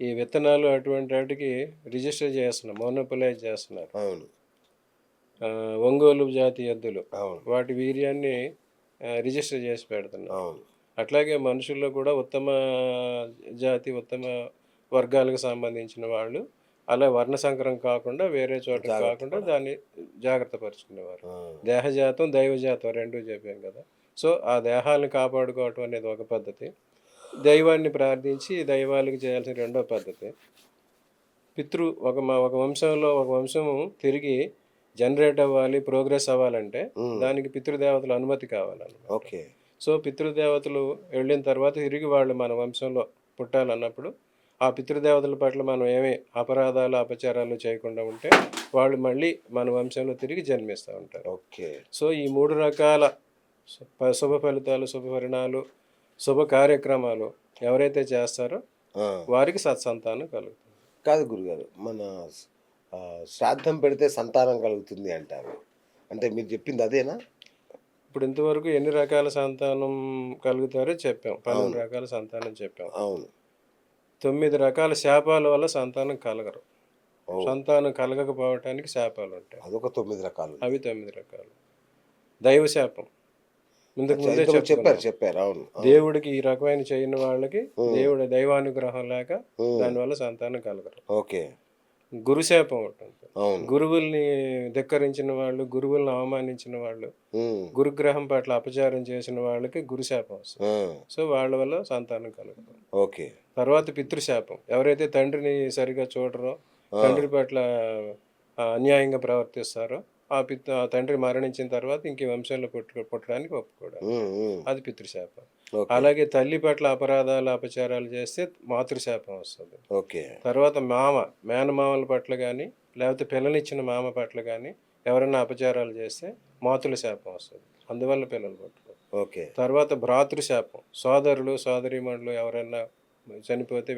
ఈ విత్తనాలు అటువంటి వాటికి రిజిస్టర్ చేస్తున్నాం, మోనోపలైజ్ చేస్తున్నారు. అవును. ఒంగోలు జాతి ఎద్దులు, అవును, వాటి వీర్యాన్ని రిజిస్టర్ చేసి పెడుతున్నాం. అవును. అట్లాగే మనుషుల్లో కూడా ఉత్తమ జాతి, ఉత్తమ వర్గాలకు సంబంధించిన వాళ్ళు అలా వర్ణ సంకరం కాకుండా వేరే చోట కాకుండా దాన్ని జాగ్రత్త పరుచుకునేవారు. దేహజాతం దైవజాతం రెండూ చెప్పాం కదా. సో ఆ దేహాలను కాపాడుకోవటం అనేది ఒక పద్ధతి, దైవాన్ని ప్రార్థించి దైవాలకు చేయాల్సిన రెండో పద్ధతి. ఒక వంశంలో ఒక వంశము తిరిగి జనరేట్ అవ్వాలి, ప్రోగ్రెస్ అవ్వాలంటే దానికి పితృదేవతల అనుమతి కావాలన్నమాట. ఓకే. సో పితృదేవతలు వెళ్ళిన తర్వాత తిరిగి వాళ్ళు మన వంశంలో పుట్టాలన్నప్పుడు ఆ పితృదేవతల పట్ల మనం ఏమీ అపరాధాలు అపచారాలు చేయకుండా ఉంటే వాళ్ళు మళ్ళీ మన వంశంలో తిరిగి జన్మిస్తూ ఉంటారు. ఓకే. సో ఈ 3 రకాల శుభ ఫలితాలు, శుభ పరిణామాలు, శుభ కార్యక్రమాలు ఎవరైతే చేస్తారో వారికి సత్సంతానం కలుగుతుంది. కాదు గురుగారు, మన శ్రాద్ధం పెడితే సంతానం కలుగుతుంది అంటారు, అంటే మీరు చెప్పింది అదేనా? ఇప్పుడు ఇంతవరకు ఎన్ని రకాల సంతానం కలుగుతారో చెప్పాం, 12 రకాల సంతానం చెప్పాం. అవును. 9 రకాల శాపాల వల్ల సంతానం కలగరు. సంతానం కలగకపోవటానికి శాపాలు ఉంటాయి, అదొక 9 రకాలు. అవి 9 రకాలు. దైవ శాపం ముందుకు ముందే చెప్పారు. అవును. దేవుడికి ఈ రకమైన చేయని వాళ్ళకి దైవానుగ్రహం లేక దానివల్ల సంతానం కలగరు. ఓకే. గురుశాపం ఉంటుంది. గురువుల్ని ధిక్కరించిన వాళ్ళు, గురువుల్ని అవమానించిన వాళ్ళు, గురుగ్రహం పట్ల అపచారం చేసిన వాళ్ళకి గురుశాపం వస్తుంది. సో వాళ్ళ వల్ల సంతానం కలగదు. ఓకే. తర్వాత పితృశాపం, ఎవరైతే తండ్రిని సరిగా చూడరో, తండ్రి పట్ల అన్యాయంగా ప్రవర్తిస్తారో ఆ తండ్రి మరణించిన తర్వాత ఇంక వంశంలో పుట్టడానికి ఒప్పుకోవడం, అది పితృశాపం. అలాగే తల్లి పట్ల అపరాధాలు అపచారాలు చేస్తే మాతృశాపం వస్తుంది. ఓకే. తర్వాత మేనమామల పట్ల కానీ లేకపోతే పిల్లనిచ్చిన మామ పట్ల కానీ ఎవరైనా అపచారాలు చేస్తే మాతృల శాపం వస్తుంది, అందువల్ల పిల్లలు పుట్టరు. ఓకే. తర్వాత భ్రాతృశాపం, సోదరులు సోదరీమణులు ఎవరైనా చనిపోతే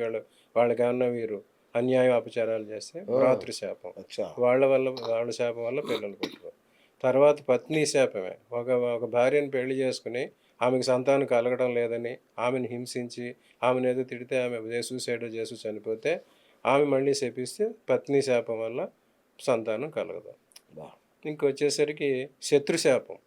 వాళ్ళకి ఏమన్నా వీరు అన్యాయం అపచారాలు చేస్తే భ్రాతృశాపం, వాళ్ళ శాపం వల్ల పిల్లలు పుట్టరు. తర్వాత పత్ని శాపమే, ఒక భార్యను పెళ్లి చేసుకుని ఆమెకు సంతానం కలగడం లేదని ఆమెను హింసించి ఆమెను ఏదో తిడితే ఆమె సూసైడ్ చేసి చనిపోతే ఆమె మళ్ళీ శపిస్తే పత్ని శాపం వల్ల సంతానం కలగదు. ఇంకొచ్చేసరికి శత్రుశాపం,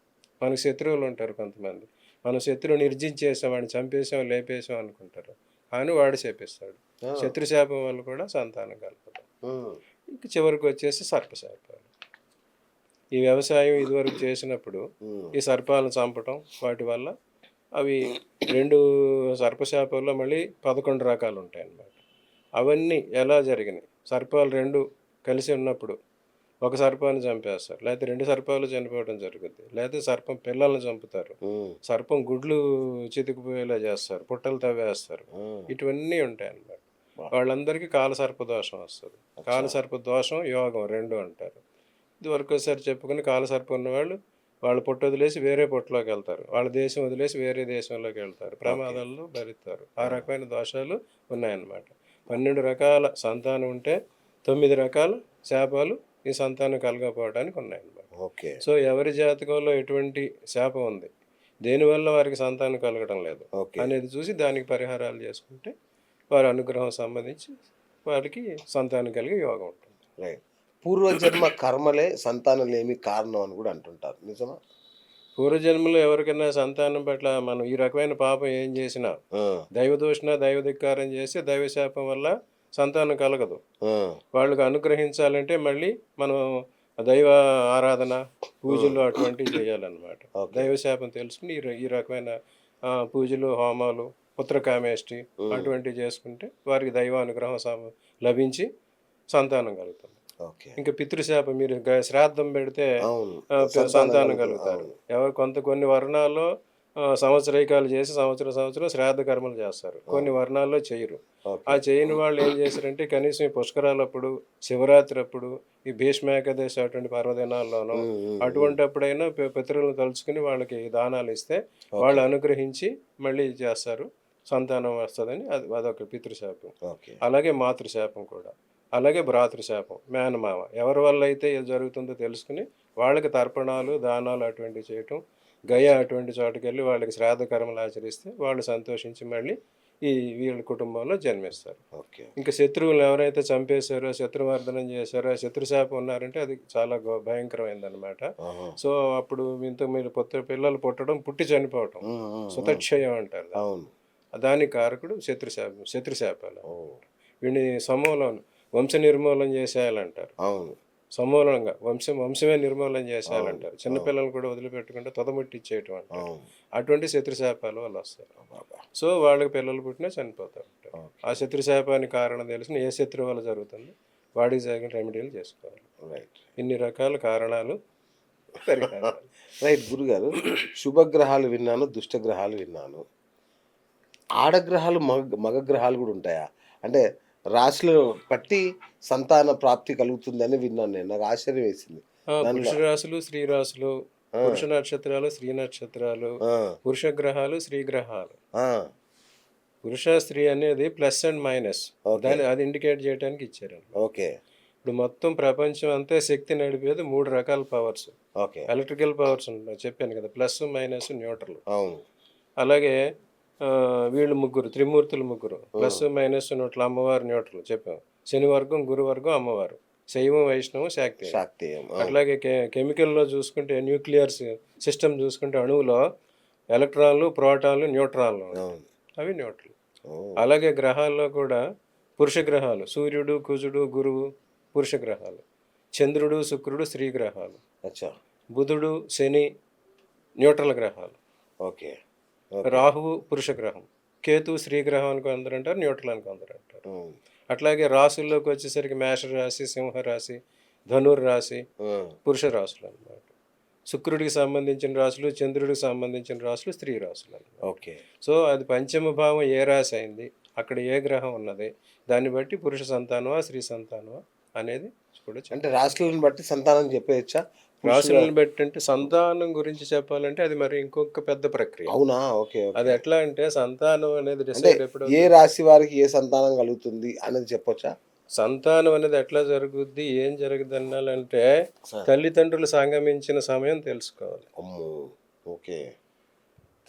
మనకు శత్రువులు ఉంటారు కొంతమంది. మనం శత్రువు నిర్జించేసాం, వాడిని చంపేసాం, లేపేసాం అనుకుంటారు. కానీ వాడు శపిస్తాడు. ఆ! శత్రుశాపం వల్ల కూడా సంతానం కలగదు. హ్మ్. ఇంక చివరికి వచ్చేసి సర్పశాపాలు. ఈ వ్యవసాయం ఇదివరకు చేసినప్పుడు హ్మ్. ఈ సర్పాలను చంపటం వాటి వల్ల అవి 2 సర్పశాపాల్లో మళ్ళీ 11 రకాలు ఉంటాయన్నమాట. అవన్నీ ఎలా జరిగినాయి? సర్పాలు 2 కలిసి ఉన్నప్పుడు ఒక సర్పాన్ని చంపేస్తారు. లేకపోతే 2 సర్పాలు చనిపోవడం జరుగుద్ది. లేకపోతే సర్పం పిల్లల్ని చంపుతారు. హ్మ్. సర్పం గుడ్లు చితికిపోయేలా చేస్తారు. పుట్టలు తవ్వేస్తారు. హ్మ్. ఇటువన్నీ ఉంటాయన్నమాట. వా! వాళ్ళందరికీ కాలసర్ప దోషం వస్తది. అచ్చా! కాలసర్ప దోషం, యోగం 2 అంటారు. ఇదివరకు ఒకసారి చెప్పుకొని కాలసర్పం ఉన్నవాళ్ళు వాళ్ళ పుట్ట వదిలేసి వేరే పుట్టలోకి వెళ్తారు. వాళ్ళ దేశం వదిలేసి వేరే దేశంలోకి వెళ్తారు. ఓకే. ప్రమాదాల్లో భరిస్తారు. ఆ ఆ! రకమైన దోషాలు ఉన్నాయన్నమాట. 12 రకాల సంతానం ఉంటే 9 రకాల శాపాలు ఈ సంతానం కలగకపోవడానికి ఉన్నాయన్నమాట. ఓకే. సో, ఎవరి జాతకంలో ఎటువంటి శాపం ఉంది, దేనివల్ల వారికి సంతానం కలగడం లేదు ఓకే. అనేది చూసి దానికి పరిహారాలు చేసుకుంటే వారి అనుగ్రహం సంబంధించి వారికి సంతానం కలిగే యోగం ఉంటుంది. రైట్. పూర్వజన్మ కర్మలే సంతానలేమి కారణం అని గూడా అంటుంటారు. నిజమా? పూర్వజన్మలో ఎవరికైనా సంతానం పట్ల మనం ఈ రకమైన పాపం ఏం చేసినా, ఆ! దైవదూషణ, దైవధిక్కారం చేసి దైవశాపం వల్ల సంతానం కలగదు. ఆ! వాళ్ళకి అనుగ్రహించాలంటే మళ్ళీ మనం దైవ ఆరాధన, పూజలు హ్మ్. అటువంటివి చేయాలన్నమాట. ఓకే. దైవశాపం తెలుసుకుని ఈ రకమైన పూజలు, హోమాలు, పుత్రకామేష్టి హ్మ్. అటువంటివి చేసుకుంటే వారికి దైవ అనుగ్రహం లభించి సంతానం కలుగుతుంది. ఓకే. ఇంకా పితృశాపం మీరు శ్రాద్ధం పెడితే అవును. సంతానం సంతానం కలుగుతారు. అవును. ఎవరు కొన్ని వర్ణాల్లో సంవత్సరీకాలు చేసి సంవత్సరం శ్రాద్ధ కర్మలు చేస్తారు. కొన్ని అవును. వర్ణాల్లో చేయరు. ఆ ఓకే. చేయని వాళ్ళు ఏం చేశారంటే కనీసం ఈ పుష్కరాలప్పుడు, శివరాత్రి అప్పుడు, ఈ భీష్మేకాదశి అటువంటి పర్వదినాల్లోనూ హ్మ్. హ్మ్. హ్మ్. అటువంటప్పుడైనా పితరులను తలుచుకుని వాళ్ళకి దానాలు ఇస్తే ఓకే. వాళ్ళు అనుగ్రహించి మళ్ళీ చేస్తారు. సంతానం వస్తదని అదొక పితృశాపం. ఓకే. అలాగే మాతృశాపం కూడా. అలాగే భ్రాతృశాపం, మేనమామ. ఎవరి వల్ల అయితే ఇది జరుగుతుందో తెలుసుకుని వాళ్ళకి తర్పణాలు, దానాలు అటువంటివి చేయటం, గయ అటువంటి చోటుకెళ్ళి వాళ్ళకి శ్రాద్ధ కర్మలు ఆచరిస్తే వాళ్ళు సంతోషించి మళ్ళీ వీళ్ళ కుటుంబంలో జన్మిస్తారు. ఓకే. ఇంకా శత్రువులను ఎవరైతే చంపేశారో, శత్రుమర్దనం చేశారో, శత్రుశాపం ఉన్నారంటే అది చాలా భయంకరమైందనమాట. ఆహా! సో, అప్పుడు మీరు పిల్లలు పుట్టడం, పుట్టి చనిపోవటం. హ్మ్. హ్మ్. హ్మ్. సుతక్షయం అంటారు దాన్ని. అవును. దానికి కారకుడు శత్రుశాపాలు. ఓహ్! వీడిని సమూలం వంశ నిర్మూలన చేసేయాలంటారు. అవును. సమూలంగా వంశమే నిర్మూలన అవును. చేసేయాలంటారు. అవును. చిన్నపిల్లలు కూడా వదిలిపెట్టకుండా తుదముట్టిచ్చేయటం అంటారు. అవును. అటువంటి శత్రుశాపాల వల్ల వస్తాయి. అబ్బబ్బా! సో, వాళ్ళకి పిల్లలు పుట్టినా చనిపోతూ ఉంటారు. ఓకే. ఆ శత్రుశాపానికి కారణం తెలిసిన ఏ శత్రువు వల్ల జరుగుతుందో వాడికి జరిగిన రెమెడీలు చేసుకోవాలి. రైట్. ఇన్ని రకాల కారణాలు, పరిహారాలు. రైట్ గురుగారు. శుభగ్రహాలు విన్నాను, దుష్టగ్రహాలు విన్నాను. ఆడగ్రహాలు, మగ గ్రహాలు గూడా ఉంటాయా? అంటే రాశిలో బట్టి సంతాన ప్రాప్తి కలుగుతుందని విన్నాను నేను. నాకు ఆశ్చర్యం వేసింది. పురుష దానిలో రాశులు, స్త్రీ రాశులు, ఆ! పురుష నక్షత్రాలు, స్త్రీ నక్షత్రాలు, ఆ! పురుష గ్రహాలు, స్త్రీ గ్రహాలు. ఆ! పురుష, స్త్రీ అనేది ప్లస్ అండ్ మైనస్. ఓకే. అది ఇండికేట్ చేయడానికి ఇచ్చారండి. ఓకే. ఇప్పుడు మొత్తం ప్రపంచం అంతా శక్తి నడిపేది 3 రకాల పవర్స్. ఓకే. ఎలక్ట్రికల్ పవర్స్ ఉంటాయి. చెప్పాను కదా! Plus, minus, neutral. అవును. అలాగే వీళ్ళు ముగ్గురు, త్రిమూర్తులు ముగ్గురు. ప్లస్, హ్మ్. Minus, neutral. అమ్మవారు న్యూట్రల్ చెప్పాం. శనివర్గం, గురువర్గం, అమ్మవారు. శైవం, వైష్ణవం, శాక్తేయం. శాక్తేయం. అవును. అట్లాగే కెమికల్‌లో చూసుకుంటే న్యూక్లియర్ సిస్టమ్ చూసుకుంటే అణువులో ఎలక్ట్రాన్లు, ప్రోటాన్లు, న్యూట్రాన్లు ఉంటాయి. అవును. అవి న్యూట్రల్. ఓహ్! అలాగే గ్రహాల్లో కూడా పురుష గ్రహాలు సూర్యుడు, కుజుడు, గురువు పురుష గ్రహాలు. చంద్రుడు, శుక్రుడు స్త్రీ గ్రహాలు. అచ్చా! బుధుడు, శని న్యూట్రల్ గ్రహాలు. ఓకే. ఓకే. రాహువు పురుష గ్రహం. కేతు స్త్రీ గ్రహం అని కొందరు అంటారు, న్యూట్రల్ అని కొందరు అంటారు. హ్మ్. అట్లాగే రాశుల్లోకి వచ్చేసరికి మేషరాశి, సింహరాశి, ధనుర్రాశి ఆ! పురుష రాశులు అన్నమాట. శుక్రుడికి సంబంధించిన రాశులు, చంద్రుడికి సంబంధించిన రాశులు స్త్రీ రాశులు అన్నమాట. ఓకే. సో, అది పంచమ భావం ఏ రాశి అయింది, అక్కడ ఏ గ్రహం ఉన్నది, దాన్ని బట్టి పురుష సంతానమా, స్త్రీ సంతానమా అనేది కూడా అంటే రాశులను బట్టి సంతానం చెప్పేయచ్చా? పురుషుల రాశులను బట్టి అంటే సంతానం గురించి చెప్పాలంటే అది మరి ఇంకొక పెద్ద ప్రక్రియ. అవునా? ఓకే. అది ఓకే. ఎట్లా అంటే సంతానం అనేది అంటే డిసైడ్ ఏ ఎప్పుడవుతుంది. రాశి వారికి ఏ సంతానం కలుగుతుంది అనేది చెప్పొచ్చా? సంతానం అనేది ఎట్లా జరుగుద్ది, ఏం జరుగుద్ది అనాలంటే సార్. తల్లిదండ్రులు సంగమించిన సమయం తెలుసుకోవాలి. అమ్మో! ఓకే.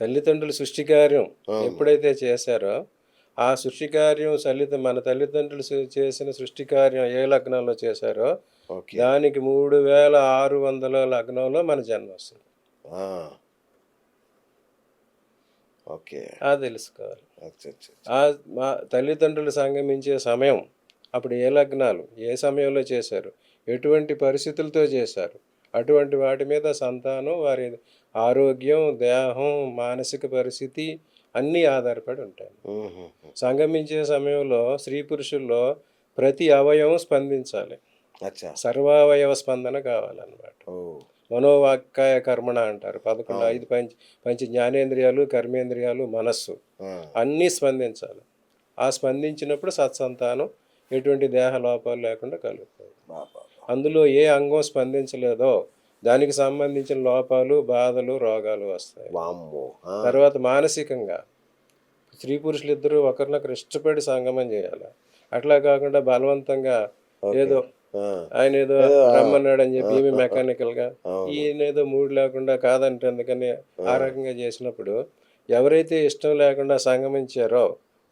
తల్లిదండ్రులు సృష్టి కార్యం అవును. ఎప్పుడైతే చేశారో ఆ సృష్టి కార్యం మన తల్లిదండ్రులు చేసిన సృష్టి కార్యం ఏ లగ్నంలో చేశారో ఓకే. దానికి 3600 లగ్నంలో మన జన్మ వస్తుంది. ఆ! ఓకే. అది తెలుసుకోవాలి. అచ్చా! అచ్చా! ఆ మా తల్లిదండ్రులు సంగమించే సమయం, అప్పుడు ఏ లగ్నాలు, ఏ సమయంలో చేశారు, ఎటువంటి పరిస్థితులతో చేశారు, అటువంటి వాటి మీద సంతానం, వారి ఆరోగ్యం, దేహం, మానసిక పరిస్థితి అన్నీ ఆధారపడి ఉంటాయి. హుహుహు. సంగమించే సమయంలో స్త్రీ పురుషుల్లో ప్రతి అవయవం స్పందించాలి. అచ్చా! సర్వావయవ స్పందన కావాలన్నమాట. ఓహ్! మనోవాక్కాయ కర్మణ అంటారు. 11 అవును. 5 పంచ జ్ఞానేంద్రియాలు, కర్మేంద్రియాలు, మనస్సు ఆ! అన్నీ స్పందించాలి. ఆ స్పందించినప్పుడు సత్సంతానం ఎటువంటి దేహ లోపాలు లేకుండా కలుగుతాయి. బాబా! అందులో ఏ అంగం స్పందించలేదో దానికి సంబంధించిన లోపాలు, బాధలు, రోగాలు వస్తాయి. వామ్మో! ఆ! తర్వాత మానసికంగా స్త్రీ పురుషులిద్దరూ ఒకరినొకరు ఇష్టపడి సంగమం చేయాలి. అట్లా కాకుండా బలవంతంగా ఓకే. ఏదో ఆ! ఆయన ఏదో ఏదో రమ్మన్నాడని ఆ! చెప్పి ఈమె ఆ! ఆ! మెకానికల్‌గా, అవును. ఈయనేదో మూడ్ లేకుండా కాదంటే అందుకని ఆ! ఆ రకంగా చేసినప్పుడు ఎవరైతే ఇష్టం లేకుండా సంగమించారో,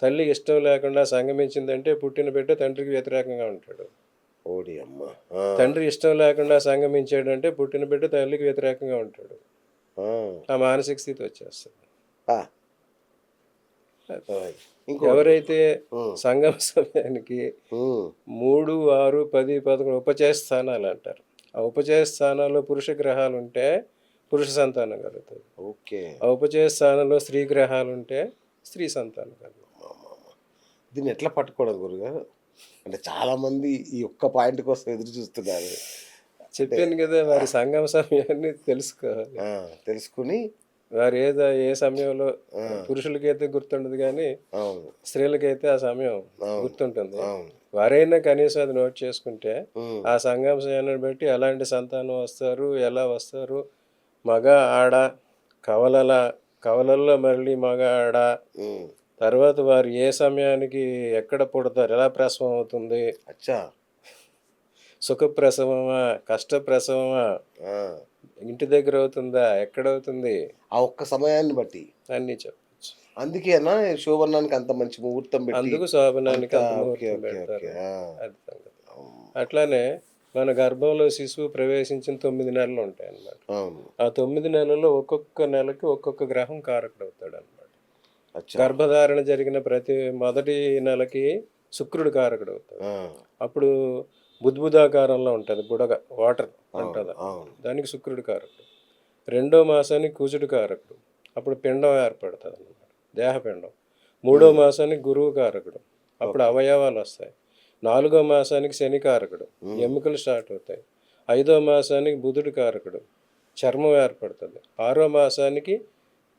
తల్లి ఇష్టం లేకుండా సంగమించిందంటే పుట్టిన బిడ్డ తండ్రికి వ్యతిరేకంగా ఉంటాడు. ఓడియమ్మ! ఆ! తండ్రి ఇష్టం లేకుండా సంగమించాడంటే పుట్టిన బిడ్డ తల్లికి వ్యతిరేకంగా ఉంటాడు. ఆ! ఆ మానసిక స్థితి వచ్చేస్తది. ఆ! ఆయ్. ఇంకొకటి గురు. ఎవరైతే హ్మ్. సంగమ సమయానికి హ్మ్. 3, 6, 10, 11 ఉపచయ స్థానాలంటారు. ఆ ఉపచయ స్థానాల్లో పురుష గ్రహాలుంటే పురుష సంతానం కలుగుతది. ఓకే. ఆ ఉపచయ స్థానంలో స్త్రీ గ్రహాలుంటే స్త్రీ సంతానం కలుగుతది. అమ్మమ్మమ్మ! దీన్ని ఎట్లా పట్టుకోవడం గురుగారు? అంటే చాలామంది ఈ ఒక్క పాయింట్ కోసం ఎదురు చూస్తున్నారు. అంటే చెప్పాను కదా! వారి సంగమ సమయాన్ని తెలుసుకోవాలి. ఆ! తెలుసుకొని వారు ఏ సమయంలో ఆ! పురుషులకైతే గుర్తుండదు గానీ, అవును. స్త్రీలకైతే ఆ సమయం అవును. గుర్తుంటుంది. అవును. వారైనా కనీసం అది నోట్ చేసుకుంటే, హ్మ్. ఆ సంగమ సమయాన్ని బట్టి ఎలాంటి సంతానం వస్తారు, ఎలా వస్తారు, మగ, ఆడ, కవలల కవలల్లో మళ్ళీ మగ, ఆడ, హ్మ్. తర్వాత వారు ఏ సమయానికి ఎక్కడ పుడతారు, ఎలా ప్రసవం అవుతుంది, అచ్చా! సుఖప్రసవమా, కష్టప్రసవమా, ఆ! ఇంటి దగ్గర అవుతుందా, ఎక్కడవుతుంది, ఆ ఒక్క సమయాన్ని బట్టి. అన్నీ చెప్పొచ్చు. అందుకేనా శోభనానికి అంత మంచి ముహూర్తం పెట్టి అందుకు శోభనానికి అంత అంత ఓకే. ముహూర్తం ఓకే. ఓకే. పెడతారు. ఆ! అది సంగతి. హ్మ్. అట్లానే మన గర్భంలో శిశువు ప్రవేశించిన 9 నెలలు ఉంటాయన్నమాట. అవును. ఆ 9 నెలల్లో ఒక్కొక్క నెలకి ఒక్కొక్క గ్రహం కారకుడవుతాడన్నమాట. అచ్చా! గర్భధారణ జరిగిన ప్రతి మొదటి నెలకి శుక్రుడు కారకుడవుతాడు. ఆ! అప్పుడు బుద్బుదాకారంలో ఉంటది బుడగ, వాటర్ అవును. అంటారు. అవును. దానికి శుక్రుడు కారకుడు. రెండో మాసానికి కుజుడు కారకుడు. అప్పుడు పిండం ఏర్పడతదన్నమాట. దేహపిండం. మూడో హ్మ్. మాసానికి గురువు కారకుడు. అప్పుడు ఓకే. అవయవాలొస్తాయి. నాలుగో మాసానికి శని కారకుడు. హ్మ్. ఎముకలు స్టార్ట్ అవుతాయి. ఐదో మాసానికి బుధుడు కారకుడు. చర్మం ఏర్పడుతుంది. ఆరో మాసానికి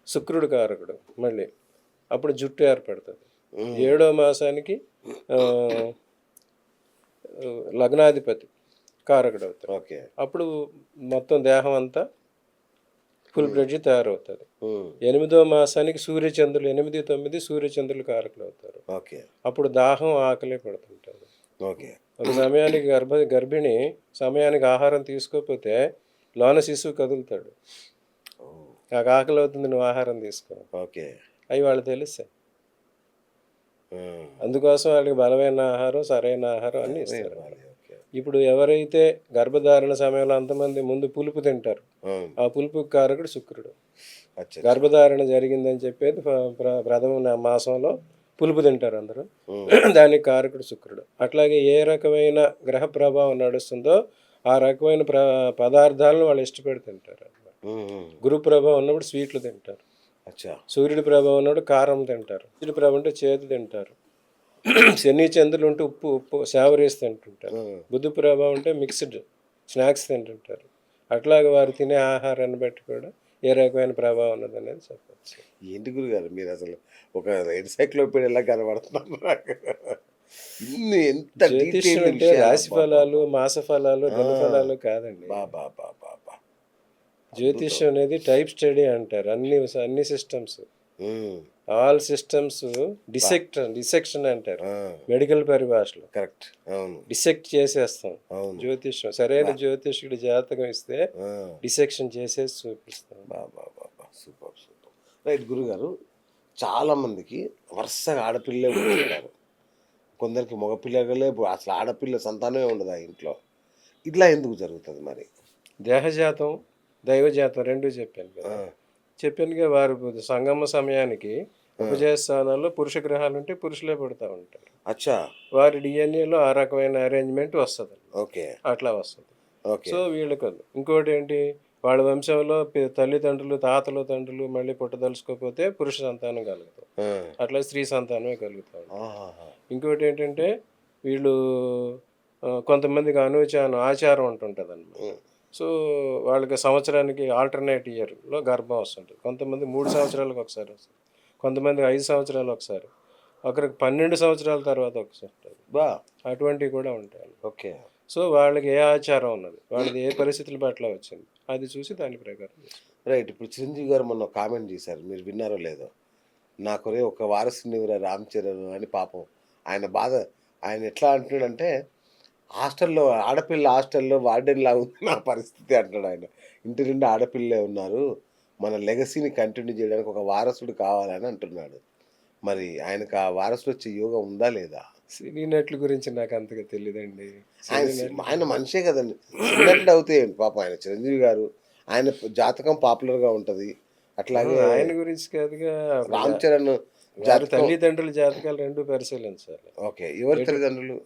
శుక్రుడు కారకుడు మళ్ళీ. అప్పుడు జుట్టు ఏర్పడుతుంది. హ్మ్. ఏడో మాసానికి ఆహ్, లగ్నాధిపతి కారకుడవుతాడు. ఓకే. అప్పుడు మొత్తం దేహం అంతా ఫుల్ హ్మ్. బ్లెడ్జ్ తయారవుతది. హ్మ్. ఎనిమిదో మాసానికి సూర్యచంద్రులు 8, 9 సూర్యచంద్రులు కారకులవుతారు. ఓకే. అప్పుడు దాహం, ఆకలి పడుతుంటది. ఓకే. ఒక సమయానికి గర్భిణి సమయానికి ఆహారం తీసుకోకపోతే లోన శిశువు కదులుతాడు. ఓహ్! నాకు ఆకలి అవుతుంది నువ్వు ఆహారం తీసుకో. ఓకే. అవి వాళ్ళకి తెలుస్తాయి. హ్మ్. అందుకోసం వాళ్ళకి బలమైన ఆహారం, సరైన ఆహారం అన్నీ అదే ఇస్తారు. ఇవ్వాలి. ఓకే. ఇప్పుడు ఎవరైతే గర్భధారణ సమయంలో అంతమంది ముందు పులుపు తింటారు. అవును. ఆ పులుపుకి కారకుడు శుక్రుడు. అచ్చచ్చ! గర్భధారణ జరిగిందని చెప్పేది ప్రథమ మాసంలో పులుపు తింటారు అందరూ. హ్మ్. దానికి కారకుడు శుక్రుడు. అట్లాగే ఏ రకమైన గ్రహ ప్రభావం నడుస్తుందో ఆ రకమైన పదార్థాలను వాళ్ళు ఇష్టపడి తింటారు. హ్మ్. హ్మ్. గురు ప్రభావం ఉన్నప్పుడు స్వీట్లు తింటారు. అచ్చా! సూర్యుడి ప్రభావం ఉన్నప్పుడు కారం తింటారు. సూర్యుడి ప్రభావం ఉంటే చేదు తింటారు. శని చంద్రులు ఉంటే ఉప్పు ఉప్పు శావరీస్ తింటుంటారు. హ్మ్. బుధ ప్రభావం ఉంటే మిక్స్డ్ స్నాక్స్ తింటుంటారు. అట్లాగే వారు తినే ఆహారాన్ని బట్టి కూడా ఏ రకమైన ప్రభావం ఉన్నదనేది చెప్పచ్చు. ఏంటి గురుగారు మీరసలు ఒక ఎన్‌సైక్లోపీడియాలా కనబడుతున్నారు నాకు. ఎంత జ్యోతిష్యం డీటెయిల్డ్ అంటే విషయాలు రాశి ఫలాలు, అబ్బబ్బబ్బా! మాస ఫలాలు, ఆ! దిన ఫలాలు కాదండి. అబ్బబ్బబ్బబ్బా! అద్భుతం. జ్యోతిష్యం అనేది టైప్ స్టడీ అంటారు. అన్ని సిస్టమ్స్. హ్మ్. ఆల్ సిస్టమ్స్ అబ్బా! డిసెక్షన్ అంటారు. ఆ! మెడికల్ పరిభాషలో. కరెక్ట్. అవును. డిసెక్ట్ చేసేస్తాం. అవును. జ్యోతిష్యం సరైన అబ్బా! జ్యోతిష్యుడి జాతకం ఇస్తే ఆ! డిసెక్షన్ చేసేసి చూపిస్తాం. అబ్బబ్బబ్బబ్బా! సూపర్. సూపర్. రైట్ గురుగారు. చాలామందికి వరుసగా ఆడపిల్లలే పుడుతుంటారు. కొందరికి మగపిల్లలే అసలు ఆడపిల్ల సంతానమే ఉండదు ఆ ఇంట్లో. ఇట్లా ఎందుకు జరుగుతది మరి? దేహజాతం, దైవజాతం 2 చెప్పాను ఆ! కదా! చెప్పానుగా వారు సంగమ సమయానికి ఉపజయ స్థానాల్లో పురుష గ్రహాలు ఉంటే పురుషులే పుడతా ఉంటారు. అచ్చా! వారి డిఎన్ఏలో ఆ రకమైన అరేంజ్మెంట్ వస్తుంది, ఓకే. అట్లా వస్తుంది. ఓకే. సో వీళ్ళకి ఇంకోటి ఏంటి, వాళ్ళ వంశంలో తల్లిదండ్రులు తండ్రులు మళ్ళీ పుట్టదలుచుకోకపోతే పురుష సంతానం కలుగుతాం, ఆ! అట్లా స్త్రీ సంతానమే కలుగుతాం. ఆహాహా! ఇంకోటి ఏంటంటే వీళ్ళు కొంతమందికి ఆచారం ఉంటుంటుంది అనమాట. హ్మ్. సో వాళ్ళకి సంవత్సరానికి ఆల్టర్నేట్ ఇయర్లో గర్భం వస్తుంటుంది. కొంతమంది 3 సంవత్సరాలకు ఒకసారి వస్తుంది, కొంతమంది 5 సంవత్సరాలు ఒకసారి, ఒకరికి 12 సంవత్సరాల తర్వాత ఒకసారి ఉంటుంది. బా! అటువంటివి కూడా ఉంటాయి. ఓకే. సో వాళ్ళకి ఏ ఆచారం ఉన్నది, వాళ్ళది ఏ పరిస్థితుల పట్ల వచ్చింది, అది చూసి దాని ప్రకారం చేసుకోవాలి. రైట్. ఇప్పుడు చిరంజీవి గారు మొన్న కామెంట్ చేశారు. మీరు విన్నారో లేదో? నాకొరే ఒక వారసునివిరా రామ్ చరణ్ అని పాపం ఆయన బాధ. ఆయన ఎట్లా అంటున్నాడంటే, హాస్టల్‌లో వార్డెన్‌లా ఉంది నా పరిస్థితి అంటాడు ఆయన. ఇంటి నిండా ఆడపిల్లలే ఉన్నారు. మన లెగసీని కంటిన్యూ చేయడానికి ఒక వారసుడు కావాలని అంటున్నాడు. మరి ఆయనకు ఆ వారసుడు వచ్చే యోగం ఉందా లేదా? సినీ నటుల గురించి నాకు అంతగా తెలియదండి. ఆయన మనిషే కదండీ. చిన్నట్లు అవుతాయండి పాపం ఆయన చిరంజీవి గారు. ఆయన జాతకం పాపులర్‌గా ఉంటది. అట్లాగే ఆయన గురించి కాదుగా, రామ్ చరణ్ వారి జాతకం తల్లిదండ్రుల జాతకాలు రెండు పరిశీలించాలి. ఓకే. ఎవరి తల్లిదండ్రులు?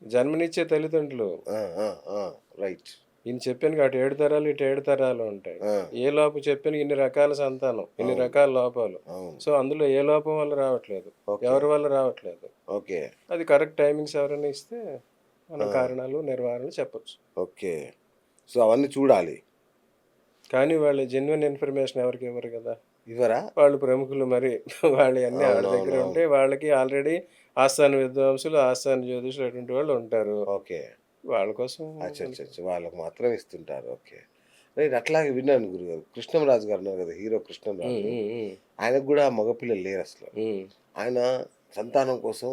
జన్మనిచ్చే తల్లిదండ్రులు. ఆ! ఆ! ఆ! రైట్. ఈయన చెప్పాను అటు 7 తరాలు ఇటు 7 తరాలు ఉంటాయి. ఆ! ఏ లోపం చెప్పాను, ఇన్ని రకాల సంతానం, ఇన్ని అవును. రకాల లోపాలు. అవును. సో అందులో ఏ లోపం వల్ల రావట్లేదు, ఓకే. ఎవరి వల్ల రావట్లేదు, ఓకే. అది కరెక్ట్ టైమింగ్స్ ఎవరైనా ఇస్తే మన ఆ! కారణాలు నిర్వహణలు చెప్పొచ్చు. ఓకే. సో, అవన్నీ చూడాలి. కానీ వాళ్ళు జెన్యున్ ఇన్ఫర్మేషన్ ఎవరికి ఇవ్వరు కదా. ఇవ్వరా? వాళ్ళు ప్రముఖులు మరి వాళ్ళు అన్నీ వాళ్ళ దగ్గర అవునవునవును. ఉంటే వాళ్ళకి ఆల్రెడీ ఆస్థాన విద్వాంసులు, ఆస్థాన జ్యోతిషులు అటువంటి వాళ్ళు ఉంటారు. ఓకే. వాళ్ళ కోసం అచ్చచ్చచ్చ! వాళ్ళకి మాత్రం ఇస్తుంటారు. ఓకే. రైట్. అట్లాగే విన్నాను గురుగారు. కృష్ణంరాజు గారు ఉన్నారు కదా! హీరో ఉమ్, కృష్ణంరాజు. ఉమ్, ఉమ్, ఆయనకు గూడా మగపిల్లలు లేరసలు. ఉమ్, ఆయన సంతానం కోసం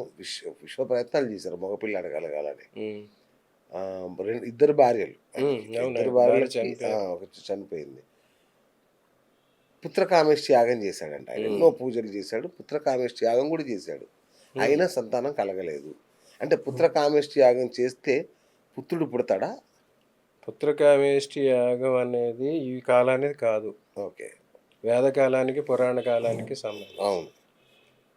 విశ్వ ప్రయత్నాలు చేశారు మగపిల్లాడు కలగాలని. ఉమ్, ఇద్దరు భార్యలు ఉమ్, ఆయనకి. అవును, ఇద్దరు భార్య భార్యలకి చనిపోయారు. ఒకటి చనిపోయింది. పుత్రకామేష్టి యాగం చేశాడంట ఆయన. ఎన్నో పూజలు చేశాడు. పుత్రకామేష్టి యాగం కూడా చేశాడు. అయినా సంతానం కలగలేదు. అంటే పుత్రకామేష్టి యాగం చేస్తే పుత్రుడు పుడతాడా? పుత్రకామేష్టి యాగం అనేది ఈ కాలానికి కాదు, ఓకే. వేదకాలానికి పురాణ కాలానికి సంబంధం. అవును.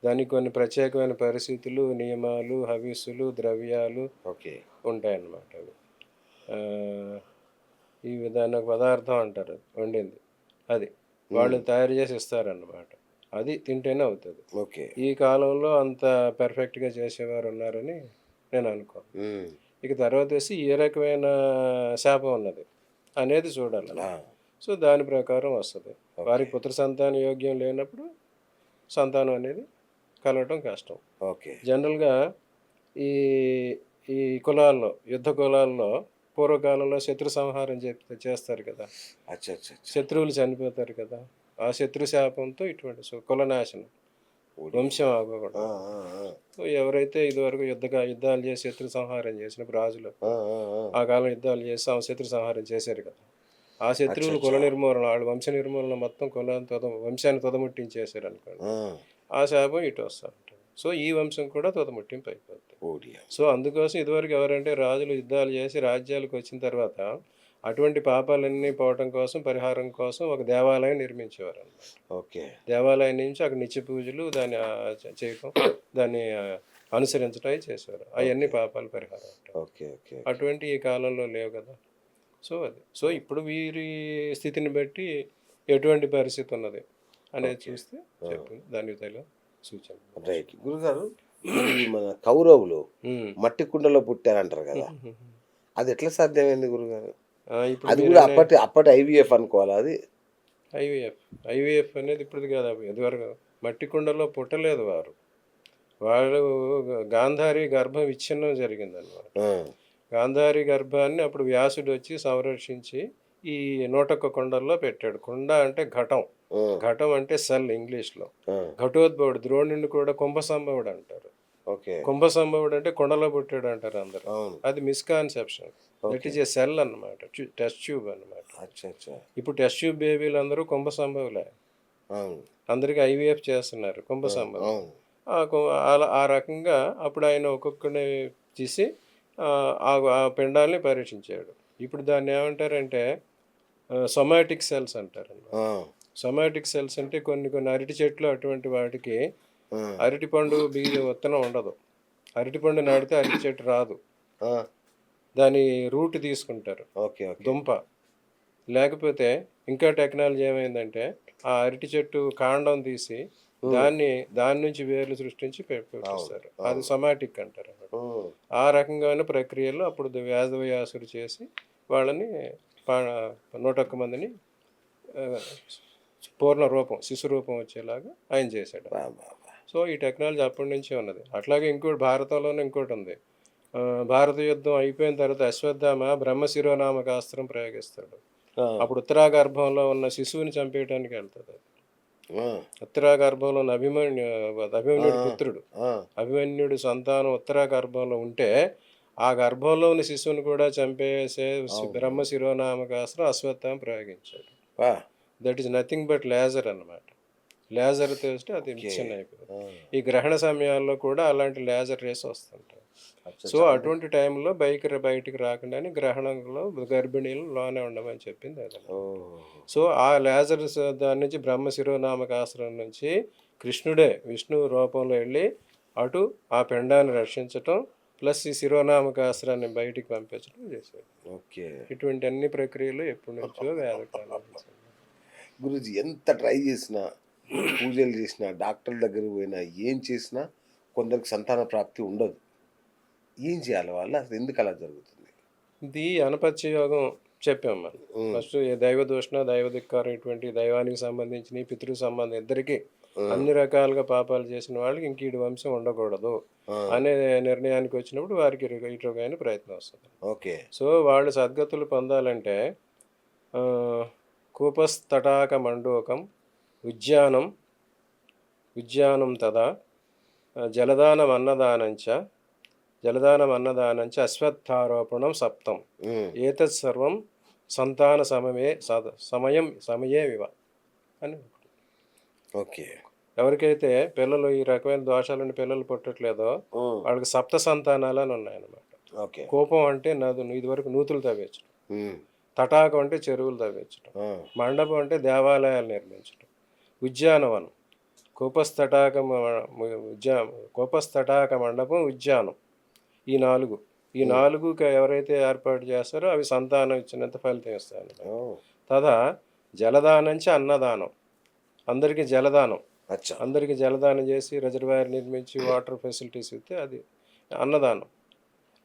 దానికి కొన్ని ప్రత్యేకమైన పరిస్థితులు, నియమాలు, హవిస్సులు, ద్రవ్యాలు ఓకే. ఉంటాయన్నమాట. అవి ఆ, ఈ దాన్ని ఒక పదార్థం అంటారు వండింది, అది వాళ్ళు తయారు చేసి ఇస్తారన్నమాట. అది తింటేనే అవుతుంది. ఓకే. ఈ కాలంలో అంత పెర్ఫెక్ట్గా చేసేవారు ఉన్నారని నేను అనుకోను. హ్మ్. ఇక తర్వాత వచ్చి ఏ రకమైన శాపం ఉన్నది అనేది చూడాలి. ఆ! సో దాని ప్రకారం వస్తుంది. ఓకే. వారికి పుత్ర సంతాన యోగ్యం లేనప్పుడు సంతానం అనేది కలగటం కష్టం. ఓకే. జనరల్గా ఈ ఈ కులాల్లో, యుద్ధ కులాల్లో పూర్వకాలంలో శత్రు సంహారం చేస్తారు కదా, అచ్చచ్చచ్చ! శత్రువులు చనిపోతారు కదా, ఆ శత్రు శాపంతో ఇటువంటి కులనాశనం, ఓడి. వంశం ఆగకూడదు. ఆ! ఆ! ఆ! సో ఎవరైతే ఇదివరకు యుద్ధాలు చేసి శత్రు సంహారం చేసినప్పుడు రాజులు ఆ! ఆ! ఆ! ఆ కాలం యుద్ధాలు చేసి శత్రు సంహారం చేశారు కదా, ఆ శత్రువులు కుల అచ్చచ్చ! నిర్మూలన, వాళ్ళ వంశ నిర్మూలన, మొత్తం వంశాన్ని తుదముట్టించేశారు అనుకోండి, ఆ! ఆ శాపం ఇటు వస్తూ ఉంటుంది. సో ఈ వంశం కూడా తుదముట్టింపు అయిపోతుంది. ఓడియా! సో అందుకోసం ఇదివరకు ఎవరంటే రాజులు యుద్ధాలు చేసి రాజ్యాలకు వచ్చిన తర్వాత అటువంటి పాపాలన్నీ పోవటం కోసం, పరిహారం కోసం ఒక దేవాలయం నిర్మించేవారు అన్నమాట. ఓకే. దేవాలయం నుంచి అక్కడ నిత్య పూజలు దాన్ని చేయటం, దాన్ని అనుసరించడం చేసేవారు. అవన్నీ పాపాలు పరిహారం అంటారు. ఓకే. ఓకే. అటువంటి ఈ కాలంలో లేవు కదా. సో అది. సో ఇప్పుడు వీరి స్థితిని బట్టి ఎటువంటి పరిస్థితి ఉన్నది అనేది చూస్తే చెప్పింది దానికి తగిన సూచన. రైట్. గురుగారు, ఈ మన కౌరవులు ఉమ్. మట్టి కుండలో పుట్టారంటారు కదా! అది ఎట్లా సాధ్యమైంది గురుగారు? ఇప్పుడు అది మీరు కూడా అప్పటి ఐవీఎఫ్ అనుకోవాలా అది? ఐవీఎఫ్ అనేది ఇప్పుడు కాదు, ఇదివరకు మట్టి కుండలో పుట్టలేదు వారు. వాళ్ళు గాంధారి గర్భం విచ్ఛిన్నం జరిగిందన్నమాట. ఆ! గాంధారి గర్భాన్ని అప్పుడు వ్యాసుడు వచ్చి సంరక్షించి ఈ 101 కుండల్లో పెట్టాడు. కుండ అంటే ఘటం, ఆ! ఘటం అంటే సెల్ ఇంగ్లీష్లో. ఆ! ఘటోద్భవుడు, ద్రోణుడిని కూడా కుంభసంభవుడు అంటారు. ఓకే. కుంభసంభవుడు అంటే కుండలో పుట్టాడు అంటారు అందరు. అవును. అది misconception. That is a cell అన్నమాట, టెస్ట్ ట్యూబ్ అన్నమాట. అచ్చచ్చ! ఇప్పుడు టెస్ట్ ట్యూబ్ బేబీలు అందరూ కుంభసంభవులే, అవును. అందరికి ఐవీఎఫ్ చేస్తున్నారు కుంభసంభవం. అవును. ఆ రకంగా అప్పుడు ఆయన ఒక్కొక్కడిని తీసి ఆ పిండాల్ని పరీక్షించాడు. ఇప్పుడు దాన్ని ఏమంటారంటే సొమాటిక్ సెల్స్ అంటారు. ఆ! సొమాటిక్ సెల్స్ అంటే కొన్ని కొన్ని అరటి చెట్లు అటువంటి వాటికి ఆ, అరటిపండు బీజ విత్తనం ఉండదు. అరటిపండు నాటితే అరటి చెట్టు రాదు. ఆ, దాని రూట్ తీసుకుంటారు, ఓకే ఓకే. దుంప. లేకపోతే ఇంకా టెక్నాలజీ ఏమైందంటే ఆ అరటి చెట్టు కాండం తీసి దాని నుంచి వేర్లు సృష్టించి పెట్టిస్తారు. అది సొమాటిక్ అంటారు అన్నమాట. ఉమ్, ఆ రకంగానే ప్రక్రియలో అప్పుడు వ్యాసవ్యాసుడు చేసి వాళ్ళని 101 మందిని ఆ, పూర్ణ రూపం శిశు రూపం వచ్చేలాగా ఆయన చేశాడు. బా, బా, బా. సో ఈ టెక్నాలజీ అప్పటి నుంచే ఉన్నది. అట్లాగే ఇంకోటి భారతంలోనే ఇంకోటి ఉంది. భారత యుద్ధం అయిపోయిన తర్వాత అశ్వత్థామ బ్రహ్మశిరోనామక అస్త్రం ప్రయోగిస్తాడు. ఆ, అప్పుడు ఉత్తరాగర్భంలో ఉన్న శిశువుని చంపేయడానికి వెళ్తాడు. ఆ, ఉత్తరాగర్భంలో ఉన్న అభిమన్యుడు పుత్రుడు, ఆ, అభిమన్యుడు సంతానం ఉత్తరాగర్భంలో ఉంటే ఆ గర్భంలో ఉన్న శిశువుని కూడా చంపేసే బ్రహ్మ శిరోనామకాస్త్రం అశ్వత్థామ ప్రయోగించాడు. బా. That is nothing but laser అన్నమాట. లేజర్ తెలిస్తే అది మిషన్ అయిపోతుంది. ఈ గ్రహణ సమయాల్లో కూడా అలాంటి లేజర్ రేస్ వస్తుంటాయి. సో అటువంటి టైంలో బయటికి రాకుండానే గ్రహణంలో గర్భిణీలు లోనే ఉండమని చెప్పింది అది. ఓ, సో ఆ లేజర్ దాని నుంచి బ్రహ్మ శిరోనామకాస్త్రం నుంచి కృష్ణుడే విష్ణు రూపంలో వెళ్ళి అటు ఆ పిండాన్ని రక్షించటం ప్లస్ ఈ శిరోనామకాస్త్రాన్ని బయటికి పంపించడం చేశాడు. ఓకే ఇటువంటి అన్ని ప్రక్రియలు ఎప్పటి నుంచో వేదకాలం. గురూజీ, ఎంత ట్రై చేసినా, పూజలు చేసినా, డాక్టర్ల దగ్గర పోయినా, ఏం చేసినా కొందరికి సంతాన ప్రాప్తి ఉండదు. ఏం చేయాలి వాళ్ళు? అసలు ఎందుకు అలా జరుగుతుంది? ఇది అనపత్య యోగం చెప్పాం మనం. ఫస్ట్ దైవ దూషణ, దైవ ధిక్కారం, ఇటువంటి దైవానికి సంబంధించిన పితృ సంబంధం ఇద్దరికి అన్ని రకాలుగా పాపాలు చేసిన వాళ్ళకి ఇంక ఈ వంశం ఉండకూడదు అనే నిర్ణయానికి వచ్చినప్పుడు వారికి ఇటుగానే ప్రయత్నం వస్తుంది. ఓకే. సో వాళ్ళు సద్గతులు పొందాలంటే కూపస్తటాక మండూకం ఉద్యానం తదా జలదానం అన్నదానంచ అశ్వత్థారోపణం సప్తం ఏతత్ సర్వం సంతాన సమయే వివ అని. ఓకే. ఎవరికైతే పిల్లలు ఈ రకమైన దోషాలను పిల్లలు పుట్టట్లేదో వాళ్ళకి సప్త సంతానాలు అని ఉన్నాయన్నమాట. ఓకే. కోపం అంటే ఇదివరకు నూతులు తవ్వించడం, తటాకం అంటే చెరువులు తవ్వించడం, మండపం అంటే దేవాలయాలు నిర్మించడం, ఉద్యానవనం కోపస్తటాక మండపం ఉద్యానం, ఈ నాలుగు ఎవరైతే ఏర్పాటు చేస్తారో అవి సంతానం ఇచ్చినంత ఫలితం ఇస్తాయి. తదా జలదానంచి అన్నదానం, అందరికీ జలదానం చేసి రిజర్వాయర్ నిర్మించి వాటర్ ఫెసిలిటీస్ ఇస్తే అది అన్నదానం.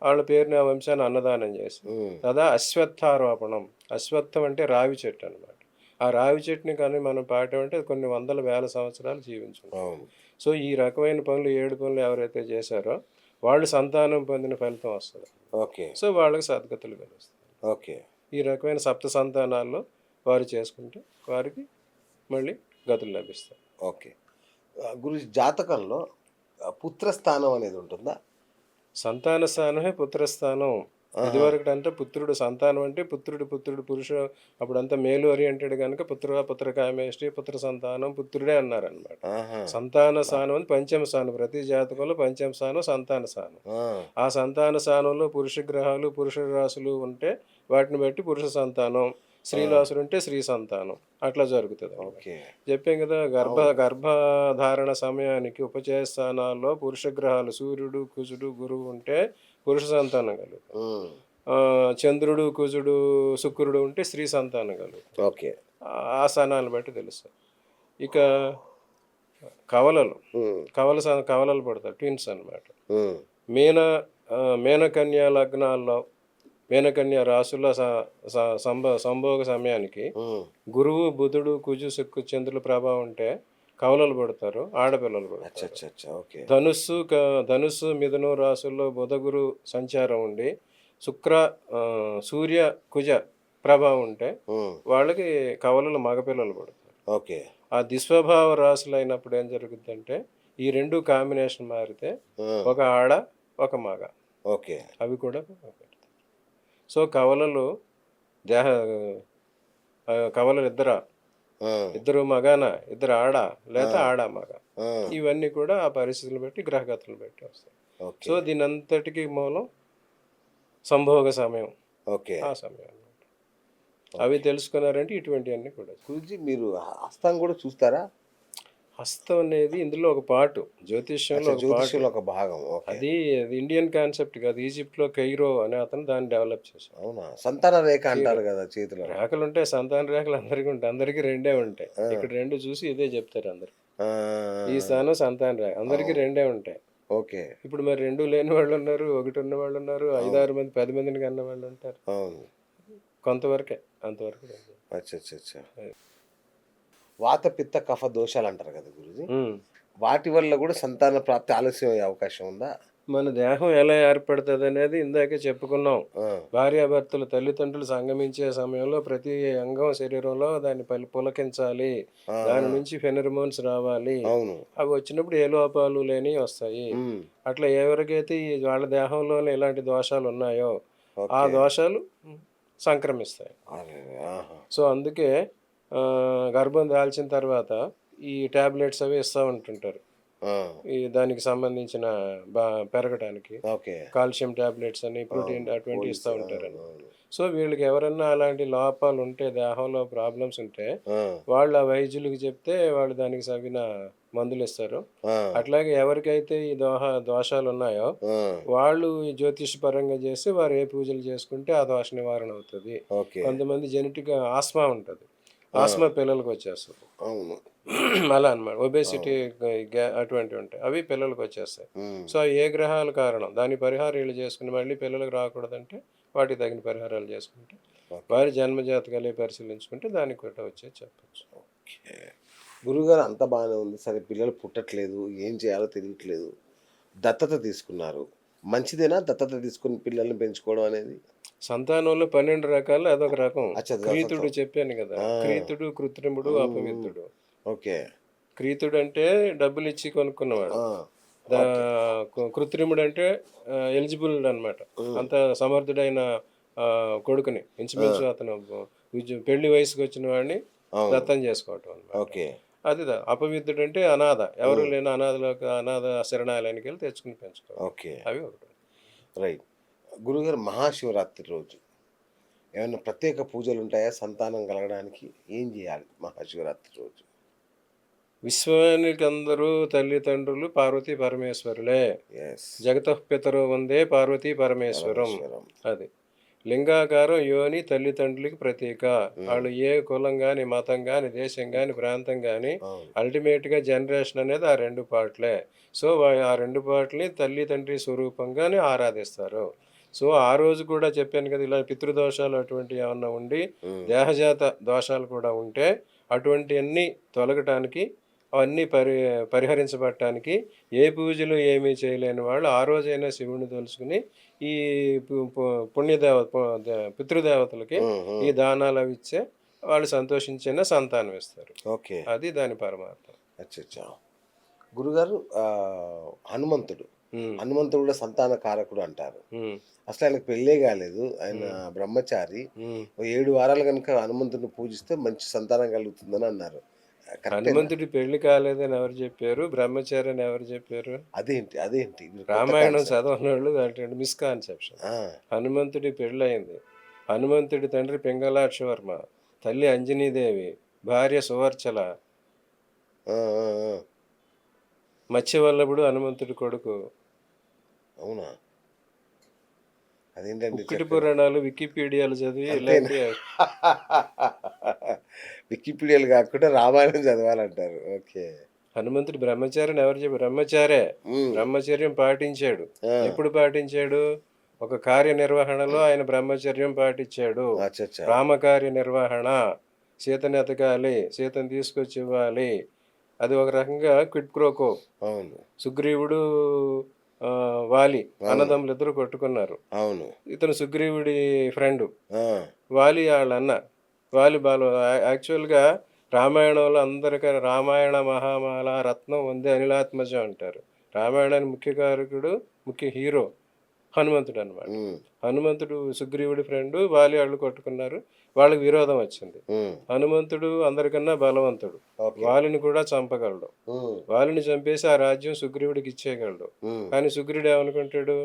వాళ్ళ పేరుని ఆ వంశాన్ని అన్నదానం చేసి తదా అశ్వత్థారోపణం, అశ్వత్థం అంటే రావి చెట్టు అనమాట. ఆ రావి చెట్టుని కానీ మనం పాటామంటే కొన్ని వందల వేల సంవత్సరాలు జీవించుకుంటాం. సో ఈ రకమైన పనులు 7 పనులు ఎవరైతే చేశారో వాళ్ళు సంతానం పొందిన ఫలితం వస్తుంది. ఓకే. సో వాళ్ళకి సద్గతులు కలుస్తాయి. ఓకే. ఈ రకమైన సప్త సంతానాల్లో వారు చేసుకుంటే వారికి మళ్ళీ గతులు లభిస్తాయి. ఓకే. గురుజీ, జాతకంలో పుత్రస్థానం అనేది ఉంటుందా? సంతాన స్థానమే పుత్రస్థానం. ఇదివరకు అంటే పుత్రుడు సంతానం అంటే పుత్రుడు పురుషుడు, అప్పుడంతా మేలు ఓరియంటెడ్ కనుక పుత్ర కామేష్టి పుత్ర సంతానం పుత్రుడే అన్నారనమాట. సంతాన స్థానం అని పంచమ స్థానం, ప్రతి జాతకంలో పంచమ స్థానం సంతాన స్థానం. ఆ సంతాన స్థానంలో పురుష గ్రహాలు పురుష రాశులు ఉంటే వాటిని బట్టి పురుష సంతానం, స్త్రీరాశులు ఉంటే స్త్రీ సంతానం, అట్లా జరుగుతుంది. చెప్పాం కదా, గర్భధారణ సమయానికి ఉపచయ స్థానాల్లో పురుష గ్రహాలు సూర్యుడు కుజుడు గురువు ఉంటే పురుష సంతానం కలుగుతుంది. చంద్రుడు కుజుడు శుక్రుడు ఉంటే స్త్రీ సంతానం కలుగుతుంది. ఓకే. ఆ స్థానాలను బట్టి తెలుస్తుంది. ఇక కవలలు పడతారు, ట్విన్స్ అనమాట. మేనకన్యా లగ్నాల్లో మేనకన్య రాశుల సంభోగ సమయానికి గురువు బుధుడు కుజు శుక్రు చంద్రుల ప్రభావం ఉంటే కవలలు పడతారు, ఆడపిల్లలు పడతారు. ధనుస్సు మిథును రాశుల్లో బుధ గురు సంచారం ఉండి సూర్య కుజ ప్రభావం ఉంటే వాళ్ళకి కవలలు మగపిల్లలు పడతారు. ఓకే. ఆ దిస్వభావ రాశులు అయినప్పుడు ఏం జరుగుతుందంటే ఈ రెండు కాంబినేషన్ మారితే ఒక ఆడ ఒక మగ. ఓకే. అవి కూడా పెడతారు. సో కవలలు ఇద్దరు మగాన, ఇద్దరు ఆడ, లేదా ఆడ మగ, ఇవన్నీ కూడా ఆ పరిస్థితులను బట్టి గ్రహగతులను బట్టి వస్తాయి. సో దీని అంతటికి మూలం సంభోగ సమయం. ఆ సమయం. అవి తెలుసుకున్నారంటే ఇటువంటివన్నీ కూడా. గురూజీ మీరు హస్తం కూడా చూస్తారా? హస్తం అనేది ఇందులో ఒక పార్ట్, జ్యోతిష్యంలో ఒక పార్ట్. జ్యోతిష్యంలో ఒక భాగం. ఓకే. అది ఇండియన్ కాన్సెప్ట్ కాదు. ఈజిప్ట్లో కైరో అనే అతను దాన్ని డెవలప్ చేశాడు. అవునా? సంతాన రేఖ అంటారు కదా చేతిలో. రేఖలు ఉంటాయి, సంతాన రేఖలు అందరికీ ఉంటాయి. అందరికీ రెండే ఉంటాయి. ఇక్కడ రెండు చూసి ఇదే చెప్తారు అందరు. ఈ స్థానం సంతాన రేఖ, అందరికీ రెండే ఉంటాయి. ఓకే. ఇప్పుడు మరి రెండు లేని వాళ్ళు ఉన్నారు, ఒకటి ఉన్న వాళ్ళు ఉన్నారు, 5-6 మంది 10 మందిని కన్న వాళ్ళు ఉంటారు. అవును. కొంతవరకే, అంతవరకు. అచ్చా. వాత పిత్త కఫ దోషాలు అంటారు కదా గురూజీ, వాటి వల్ల కూడా సంతాన ప్రాప్తి ఆలస్యం అయ్యే అవకాశం ఉందా? మన దేహం ఎలా ఏర్పడుతుంది అనేది ఇందాకే చెప్పుకున్నాం. భార్యాభర్తలు తల్లిదండ్రులు సంగమించే సమయంలో ప్రతి అంగం శరీరంలో దాన్ని పులకించాలి, దాని నుంచి ఫెనర్మోన్స్ రావాలి. అవి వచ్చినప్పుడు ఏ లోపాలు లేని వస్తాయి. అట్లా ఎవరికైతే వాళ్ళ దేహంలోనే ఇలాంటి దోషాలు ఉన్నాయో ఆ దోషాలు సంక్రమిస్తాయి. సో అందుకే గర్భం దాల్చిన తర్వాత ఈ టాబ్లెట్స్ అవి ఇస్తూ ఉంటుంటారు, ఈ దానికి సంబంధించిన పెరగడానికి. కాల్షియం టాబ్లెట్స్ అని, ప్రోటీన్ అటువంటి ఇస్తూ ఉంటారని. సో వీళ్ళకి ఎవరన్నా అలాంటి లోపాలు ఉంటే, దేహంలో ప్రాబ్లమ్స్ ఉంటే, వాళ్ళు ఆ వైద్యులకు చెప్తే వాళ్ళు దానికి తగిన మందులు ఇస్తారు. అట్లాగే ఎవరికైతే ఈ దోషాలు ఉన్నాయో వాళ్ళు ఈ జ్యోతిష్ పరంగా చేసి వారు ఏ పూజలు చేసుకుంటే ఆ దోష నివారణ అవుతుంది. కొంతమంది జెనెటిక్ ఆస్మా ఉంటుంది, ఆస్మా పిల్లలకు వచ్చేస్తుంది. అలా అనమాట. ఒబేసిటీ అటువంటివి ఉంటాయి, అవి పిల్లలకు వచ్చేస్తాయి. సో ఏ గ్రహాల కారణం, దాని పరిహారం వీళ్ళు చేసుకుని మళ్ళీ పిల్లలకు రాకూడదంటే వాటికి తగిన పరిహారాలు చేసుకుంటే, వారి జన్మజాతకాలే పరిశీలించుకుంటే దానికి కూడా వచ్చేది చెప్పచ్చు. గురువుగారు అంత బాగానే ఉంది, సరే పిల్లలు పుట్టట్లేదు, ఏం చేయాలో తెలియట్లేదు, దత్తత తీసుకున్నారు, మంచిదేనా దత్తత తీసుకుని పిల్లల్ని పెంచుకోవడం అనేది? సంతానంలో 12 రకాలు, అదొక రకం. క్రీతుడు చెప్పాను కదా, క్రీతుడు, కృత్రిముడు, అపవిత్రుడు. ఓకే. క్రీతుడు అంటే డబ్బులు ఇచ్చి కొనుక్కున్నవాడు, కృత్రిముడు అంటే ఎలిజిబుల్ అనమాట, అంత సమర్థుడైన కొడుకుని ఇంచుమించు అతను పెళ్లి వయసుకు వచ్చిన వాడిని దత్తం చేసుకోవటం అనమాట. అది అపవిత్రుడు అంటే అనాథ, ఎవరు లేని అనాథ శరణాలయానికి వెళ్ళి తెచ్చుకుని పెంచుకోవాలి. అవి ఒకటి. రైట్. గురుగారు, మహాశివరాత్రి రోజు ఏమైనా ప్రత్యేక పూజలు ఉంటాయా సంతానం కలగడానికి? ఏం చేయాలి మహాశివరాత్రి రోజు? విశ్వానికి అందరూ తల్లిదండ్రులు పార్వతీ పరమేశ్వరులే. జగతః పితరో వందే పార్వతీ పరమేశ్వరం. అది లింగాకారం యోని తల్లిదండ్రులకి ప్రతీక. వాళ్ళు ఏ కులం కానీ, మతం కానీ, దేశం కానీ, ప్రాంతం కానీ, అల్టిమేట్గా జనరేషన్ అనేది ఆ 2 పార్ట్లే. సో ఆ 2 పార్ట్ని తల్లి తండ్రి స్వరూపంగానే ఆరాధిస్తారు. సో ఆ రోజు కూడా చెప్పాను కదా, ఇలా పితృదోషాలు అటువంటివి ఏమన్నా ఉండి దేహజాత దోషాలు కూడా ఉంటే అటువంటివన్నీ తొలగటానికి, అవన్నీ పరిహరించబడటానికి ఏ పూజలు ఏమీ చేయలేని వాళ్ళు ఆ రోజైనా శివుని తెలుసుకుని ఈ పితృదేవతలకి ఈ దానాలు అవి ఇచ్చే వాళ్ళు సంతోషించిన సంతానం ఇస్తారు. అది దాని పరమార్థం. గురుగారు, హనుమంతుడు కూడా సంతాన కారకుడు అంటారు. అసలు ఆయనకు పెళ్ళే కాలేదు, ఆయన బ్రహ్మచారి. 7 వారాలు కనుక హనుమంతుడిని పూజిస్తే మంచి సంతానం కలుగుతుందని అన్నారు. హనుమంతుడి పెళ్లి కాలేదని ఎవరు చెప్పారు? బ్రహ్మచారి అని ఎవరు చెప్పారు? అదేంటి రామాయణం చదవని వాళ్ళు దాంట్లో మిస్కాన్సెప్షన్. హనుమంతుడి పెళ్ళి అయింది. హనుమంతుడి తండ్రి పింగళాక్షవర్మ, తల్లి అంజనీదేవి, భార్య సువర్చల, మత్స్యవల్లభుడు హనుమంతుడి కొడుకు. అవునా? అదేంటండి పురాణాలు వికీపీడియాలు చదివి ఇలాంటి వికీపీడియాలు కాకుండా రామాయణం చదవాలంటారు. హనుమంతుడు బ్రహ్మచారిని ఎవరు చెప్పారు? బ్రహ్మచర్యం పాటించాడు. ఎప్పుడు పాటించాడు? ఒక కార్యనిర్వహణలో ఆయన బ్రహ్మచర్యం పాటించాడు. రామకార్య నిర్వహణ, సీతని ఎతకాలి, సీతను తీసుకొచ్చి ఇవ్వాలి, అది ఒక రకంగా క్విడ్ ప్రోకో. సుగ్రీవుడు వాలి అన్నదమ్ములు ఇద్దరు కొట్టుకున్నారు. ఇతను సుగ్రీవుడి ఫ్రెండ్, వాలి వాళ్ళ అన్న. వాలి బాలు యాక్చువల్గా రామాయణంలో అందరికీ రామాయణ మహామాల రత్నం వందే అనిలాత్మజం అంటారు. రామాయణానికి ముఖ్య హీరో హనుమంతుడు అనమాట. హనుమంతుడు సుగ్రీవుడి ఫ్రెండ్, వాలి వాళ్ళు కొట్టుకున్నారు, వాళ్ళకి విరోధం వచ్చింది. హనుమంతుడు అందరికన్నా బలవంతుడు, వాలిని కూడా చంపగలడు. వాలిని చంపేసి ఆ రాజ్యం సుగ్రీవుడికి ఇచ్చేయగలడు. కానీ సుగ్రీవుడు ఏమనుకుంటాడు,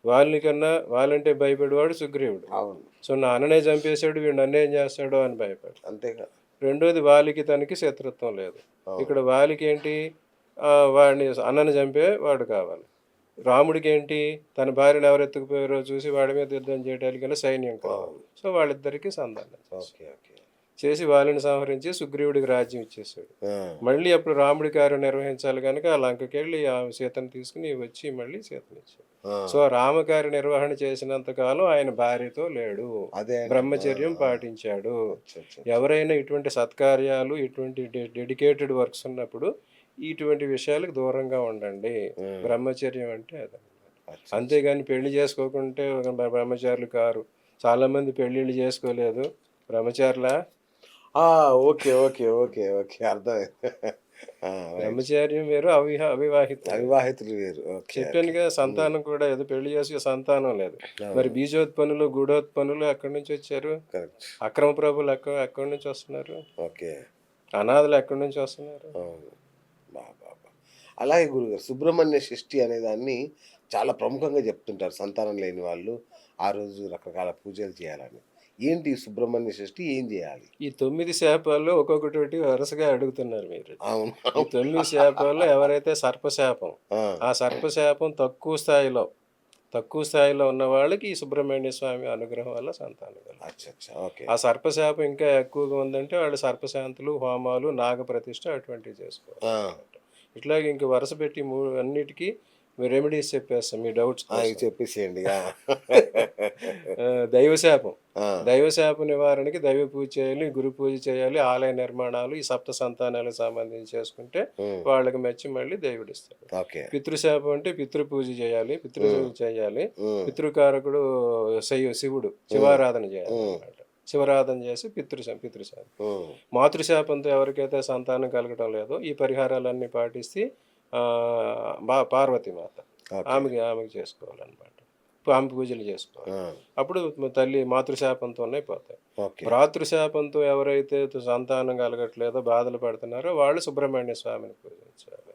వాళ్ళంటే భయపడేవాడు సుగ్రీవుడు. అవును. సో నాన్ననే చంపేశాడు, వీడు నన్నేం చేస్తాడో అని భయపడి. అంతేగా. రెండోది వాలికి తనకి శత్రుత్వం లేదు. అవును. ఇక్కడ వాలికి ఏంటి, వాడిని అన్నని చంపే వాడు కావాలి. రాముడికి ఏంటి, తన భార్యను ఎవరు ఎత్తుకుపోయారో చూసి వాడి మీద యుద్ధం చేయడానికి సైన్యం కావాలి. సో వాళ్ళిద్దరికీ సంధానం ఓకే. ఓకే. చేసి వాళ్ళని సంహరించి సుగ్రీవుడికి రాజ్యం ఇచ్చేసాడు. మళ్ళీ అప్పుడు రాముడి కార్యం నిర్వహించాలి కనుక ఆ లంకకి వెళ్ళి ఆ సీతను తీసుకుని వచ్చి మళ్ళీ సీతనిచ్చాడు. సో రామకార్య నిర్వహణ చేసినంత కాలం ఆయన భార్యతో లేడు, అదే బ్రహ్మచర్యం పాటించాడు. ఎవరైనా ఇటువంటి సత్కార్యాలు, ఇటువంటి డెడికేటెడ్ వర్క్స్ ఉన్నప్పుడు ఇటువంటి విషయాలకు దూరంగా ఉండండి. బ్రహ్మచర్యం అంటే అదే. అంతేగాని పెళ్లి చేసుకోకుంటే బ్రహ్మచారులు కారు. చాలా మంది పెళ్లిళ్ళు చేసుకోలేదు, బ్రహ్మచారులా. ఓకే. ఓకే. ఓకే. ఓకే. అర్థమైంది. బ్రహ్మచార్యం వేరు, అవివాహితులు వేరు. ఓకే. చెప్పానుగా, సంతానం కూడా ఏదో పెళ్లి చేసి సంతానం లేదు. మరి బీజోత్పన్నులు, గూఢోత్పన్నులు ఎక్కడి నుంచి వచ్చారు? కరెక్ట్. అక్రమ ప్రభులు ఎక్కడి నుంచి వస్తున్నారు? ఓకే. అనాథలు ఎక్కడి నుంచి వస్తున్నారు? అలాగే గురుగారు, సుబ్రహ్మణ్య షష్ఠి అనే దాన్ని చాలా ప్రముఖంగా చెప్తుంటారు. సంతానం లేని వాళ్ళు ఆ రోజు రకరకాల పూజలు చేయాలని. ఏంటి సుబ్రహ్మణ్య షష్ఠి, ఏం చేయాలి? ఈ 9 శాపాల్లో ఒక్కొక్కటి వరుసగా అడుగుతున్నారు మీరు. అవును. ఈ 9 శాపాల్లో ఎవరైతే సర్పశాపం, ఆ సర్పశాపం తక్కువ స్థాయిలో ఉన్న వాళ్ళకి ఈ సుబ్రహ్మణ్య స్వామి అనుగ్రహం వల్ల సంతానం కలుగుతుంది. ఆ సర్పశాపం ఇంకా ఎక్కువగా ఉందంటే వాళ్ళు సర్పశాంతులు, హోమాలు, నాగ ప్రతిష్ఠ అటువంటివి చేసుకోవాలి. ఇట్లాగే ఇంక వరుస పెట్టి అన్నిటికీ రెమెడీస్ చెప్పేస్తాం, మీ డౌట్స్ చెప్పేసేయండి. దైవశాప నివారణకి దైవ పూజ చేయాలి, గురు పూజ చేయాలి, ఆలయ నిర్మాణాలు, ఈ సప్త సంతానాలకు సంబంధించి చేసుకుంటే వాళ్ళకి మెచ్చి మళ్ళీ దేవుడు ఇస్తాడు. పితృశాపం అంటే పితృపూజ చేయాలి, పితృపూజ చేయాలి. పితృకారకుడు శివుడు, శివారాధన చేయాలి అన్నమాట. శివరాధన చేసి పితృశాపం. మాతృశాపంతో ఎవరికైతే సంతానం కలగటం లేదో ఈ పరిహారాలన్నీ పాటిస్తే పార్వతీమాత ఆమెకి చేసుకోవాలన్నమాట. ఆమె పూజలు చేసుకోవాలి. అప్పుడు తల్లి మాతృశాపంతోనే పోతాయి. భ్రాతృశాపంతో ఎవరైతే సంతానం కలగట్లేదో, బాధలు పడుతున్నారో వాళ్ళు సుబ్రహ్మణ్య స్వామిని పూజించాలి.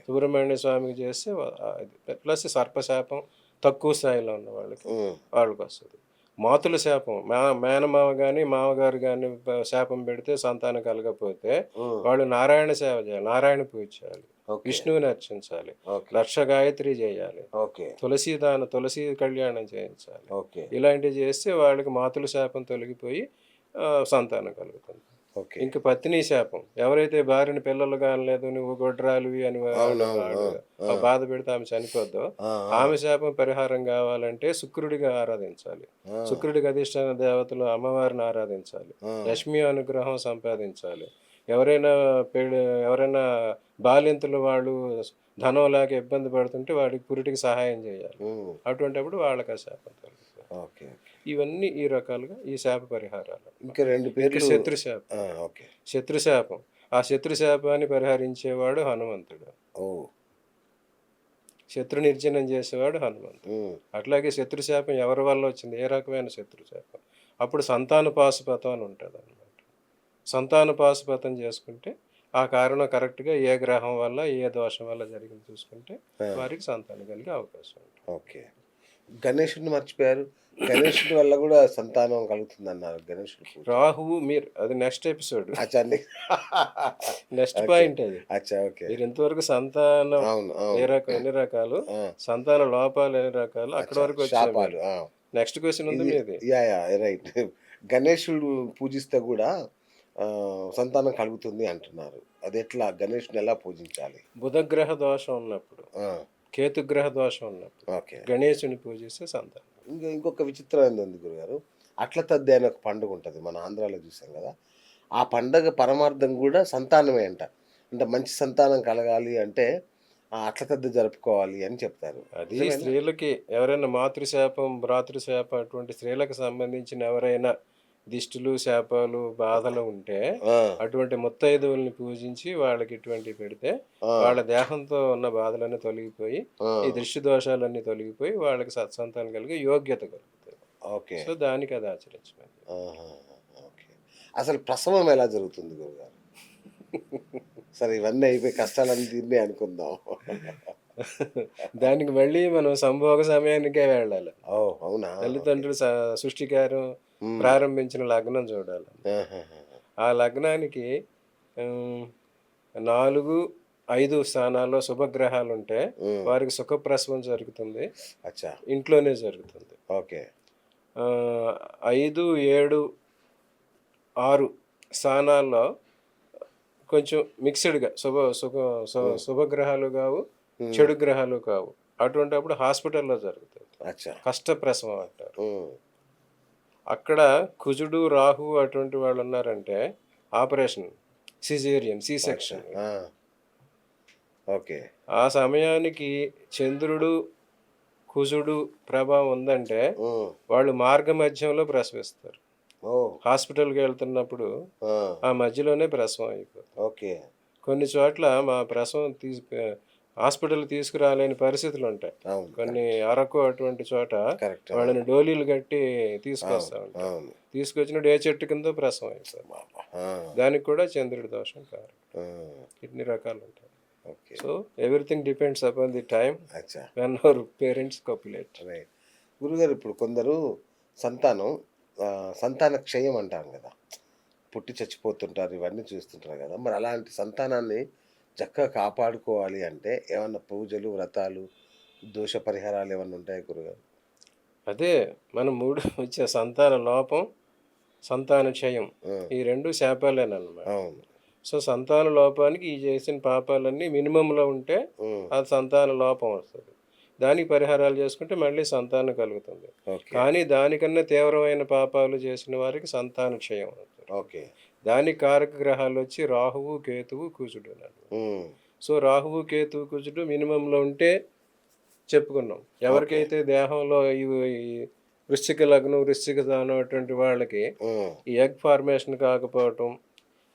సుబ్రహ్మణ్య స్వామికి చేస్తే ప్లస్ సర్పశాపం తక్కువ స్థాయిలో ఉన్న వాళ్ళకి వస్తుంది. మాతుల శాపం, మేనమామ కానీ మామగారు కానీ శాపం పెడితే సంతానం కలగకపోతే వాళ్ళు నారాయణ సేవ చేయాలి, నారాయణ పూజ చేయాలి, విష్ణువుని అర్చించాలి, లక్ష గాయత్రి చేయాలి, తులసి కళ్యాణం చేయించాలి. ఇలాంటివి చేస్తే వాళ్ళకి మాతుల శాపం తొలగిపోయి సంతానం కలుగుతుంది. ఇంకా పత్ని శాపం, ఎవరైతే భార్యని పిల్లలు కానలేదు, నువ్వు గొడ్రాలివి అని బాధ పెడితే ఆమె చనిపోద్దో, ఆమె శాపం పరిహారం కావాలంటే శుక్రుడిగా ఆరాధించాలి. శుక్రుడికి అధిష్టాన దేవతలు అమ్మవారిని ఆరాధించాలి, లక్ష్మీ అనుగ్రహం సంపాదించాలి. ఎవరైనా బాలింతలు వాళ్ళు ధనం లేక ఇబ్బంది పడుతుంటే వాడికి పురిటికి సహాయం చేయాలి. అటువంటిప్పుడు వాళ్ళకి ఆ శాపం తొలగిపోతుంది. ఇవన్నీ ఈ రకాలుగా ఈ శాప పరిహారాలు. ఇంకా 2 పేర్లు. శత్రుశాపం. ఆ శత్రుశాపాన్ని పరిహరించేవాడు హనుమంతుడు. శత్రు నిర్జనం చేసేవాడు హనుమంతుడు. అట్లాగే శత్రుశాపం ఎవరి వల్ల వచ్చింది, ఏ రకమైన శత్రుశాపం? అప్పుడు సంతాన పాశుపతం అని ఉంటుంది అన్నమాట. సంతాన పాశుపతం చేసుకుంటే ఆ కారణం కరెక్ట్గా ఏ గ్రహం వల్ల, ఏ దోషం వల్ల జరిగింది చూసుకుంటే వారికి సంతానం కలిగే అవకాశం ఉంటుంది. గణేశుడిని మర్చిపోయారు. గణేశుడి వల్ల కూడా సంతానం కలుగుతుంది అన్నారు. గణేశుడు రాహువు, మీరు అది నెక్స్ట్ ఎపిసోడ్, నెక్స్ట్ పాయింట్ అది. మీరు ఇంతవరకు సంతానం ఎన్ని రకాలు, సంతాన లోపాలు ఎన్ని రకాలు, అక్కడ వరకు వచ్చారు. నెక్స్ట్ క్వశ్చన్ ఉంది మీది. రైట్. గణేశుడు పూజిస్తే కూడా సంతానం కలుగుతుంది అంటున్నారు. అది ఎట్లా? గణేశుని ఎలా పూజించాలి? బుధగ్రహ దోషం ఉన్నప్పుడు, కేతుగ్రహ దోషం ఉన్నప్పుడు గణేశుని పూజిస్తే సంతానం. ఇంకొక విచిత్రమైనది ఉంది గురుగారు. అట్ల తద్ది అనే ఒక పండుగ ఉంటుంది, మన ఆంధ్రాలో చూసాం కదా. ఆ పండగ పరమార్థం కూడా సంతానమే అంట. అంటే మంచి సంతానం కలగాలి అంటే అట్ల తద్ది జరుపుకోవాలి అని చెప్తారు. అది స్త్రీలకి ఎవరైనా మాతృశాపం, భ్రాతృశాపం అటువంటి స్త్రీలకు సంబంధించిన ఎవరైనా దిష్టులు, శాపాలు, బాధలు ఉంటే అటువంటి ముత్తైదువుల్ని పూజించి వాళ్ళకి ఇటువంటి పెడితే వాళ్ళ దేహంతో ఉన్న బాధలన్నీ తొలగిపోయి, ఈ దృష్టి దోషాలన్నీ తొలగిపోయి వాళ్ళకి సత్సంతానం కలిగి యోగ్యత కలుగుతుంది. సో దానికి అది ఆచరించమని. అసలు ప్రసవం ఎలా జరుగుతుంది గురుగారు? సరే, ఇవన్నీ అయిపోయి కష్టాలన్నీ తీరినాయి అనుకుందాం. దానికి మళ్ళీ మనం సంభోగ సమయానికే వెళ్ళాలి. ఓహ్! అవునా? తల్లిదండ్రులు సృష్టి కార్యం హ్మ్. ప్రారంభించిన లగ్నం చూడాలి. ఆహాహాహా! ఆ లగ్నానికి హ్మ్, 4, 5 స్థానాల్లో శుభగ్రహాలుంటే హ్మ్. వారికి సుఖప్రసవం జరుగుతుంది. అచ్చా! ఇంట్లోనే జరుగుతుంది. ఓకే. 5, 7, 6 స్థానాల్లో కొంచెం మిక్స్‌డ్‌గా హ్మ్. శుభగ్రహాలు కావు, హ్మ్. చెడు గ్రహాలు కావు. అటువంటప్పుడు హాస్పిటల్‌లో జరుగుతుంది. అచ్చా! కష్టప్రసవం అంటారు. హ్మ్. అక్కడ కుజుడు, రాహువు అటువంటి వాళ్ళున్నారంటే ఆపరేషన్, సిజేరియన్, సి అచ్చా! సెక్షన్. ఆ! ఓకే. ఆ సమయానికి చంద్రుడు, కుజుడు ప్రభావం ఉందంటే హ్మ్. వాళ్ళు మార్గమధ్యంలో ప్రసవిస్తారు. ఓహ్! హాస్పిటల్‌కి వెళ్తున్నప్పుడు ఆ! ఆ మధ్యలోనే ప్రసవం అయిపోతుంది. ఓకే. కొన్ని చోట్ల మా ప్రసవం హాస్పిటల్‌కి తీసుకురాలేని పరిస్థితులుంటాయి. అవును. కొన్ని కరెక్ట్. అరకు అటువంటి చోట కరెక్ట్. ఆ! వాళ్ళని డోలీలు కట్టి అవును. తీసుకొస్తా ఉంటారు. అవును. తీసుకొచ్చినప్పుడు ఏ చెట్టు కిందో ప్రసవం అయిపోతుంది. అబ్బబ్బా! ఆ! దానికి కూడా చంద్రుడి దోషం కారణం. ఆ! ఇన్ని రకాలుంటాయి. Okay. So, everything depends upon the time అచ్చా! When our parents copulate. Right. గురుగారు ఇప్పుడు కొందరు సంతానం సంతాన క్షయం అంటాం గదా! పుట్టి చచ్చిపోతుంటారు. ఇవన్నీ చూస్తుంటారు గదా! మరి అలాంటి సంతానాన్ని చక్కగా కాపాడుకోవాలి అంటే ఏమన్నా పూజలు, వ్రతాలు, దోష పరిహారాలు ఏమన్నా ఉంటాయా గురుగారు? అదే మనం 3 వచ్చే సంతాన లోపం, సంతాన క్షయం. ఆ! ఈ 2 శాపాలేనన్నమాట. అవును. సో, సంతాన లోపానికి ఈ చేసిన పాపాలన్నీ మినిమమ్‌లో ఉంటే హ్మ్. అది సంతాన లోపం వస్తది. దానికి పరిహారాలు చేసుకుంటే మళ్ళీ సంతానం కలుగుతుంది. ఓకే. కానీ దానికన్నా తీవ్రమైన పాపాలు చేసిన వారికి సంతాన క్షయం అవుతుంది. ఓకే. దానికి కారక గ్రహాలొచ్చి రాహువు, కేతువు, కుజుడునమాట. హ్మ్. సో, రాహువు, కేతువు, కుజుడు మినిమమ్‌లో ఉంటే చెప్పుకున్నాం. ఓకే. ఎవరికైతే దేహంలో ఈ వృశ్చిక లగ్నం, వృశ్చిక స్థానం అటువంటి వాళ్ళకి హ్మ్. ఈ ఎగ్ ఫార్మేషన్ కాకపోవటం,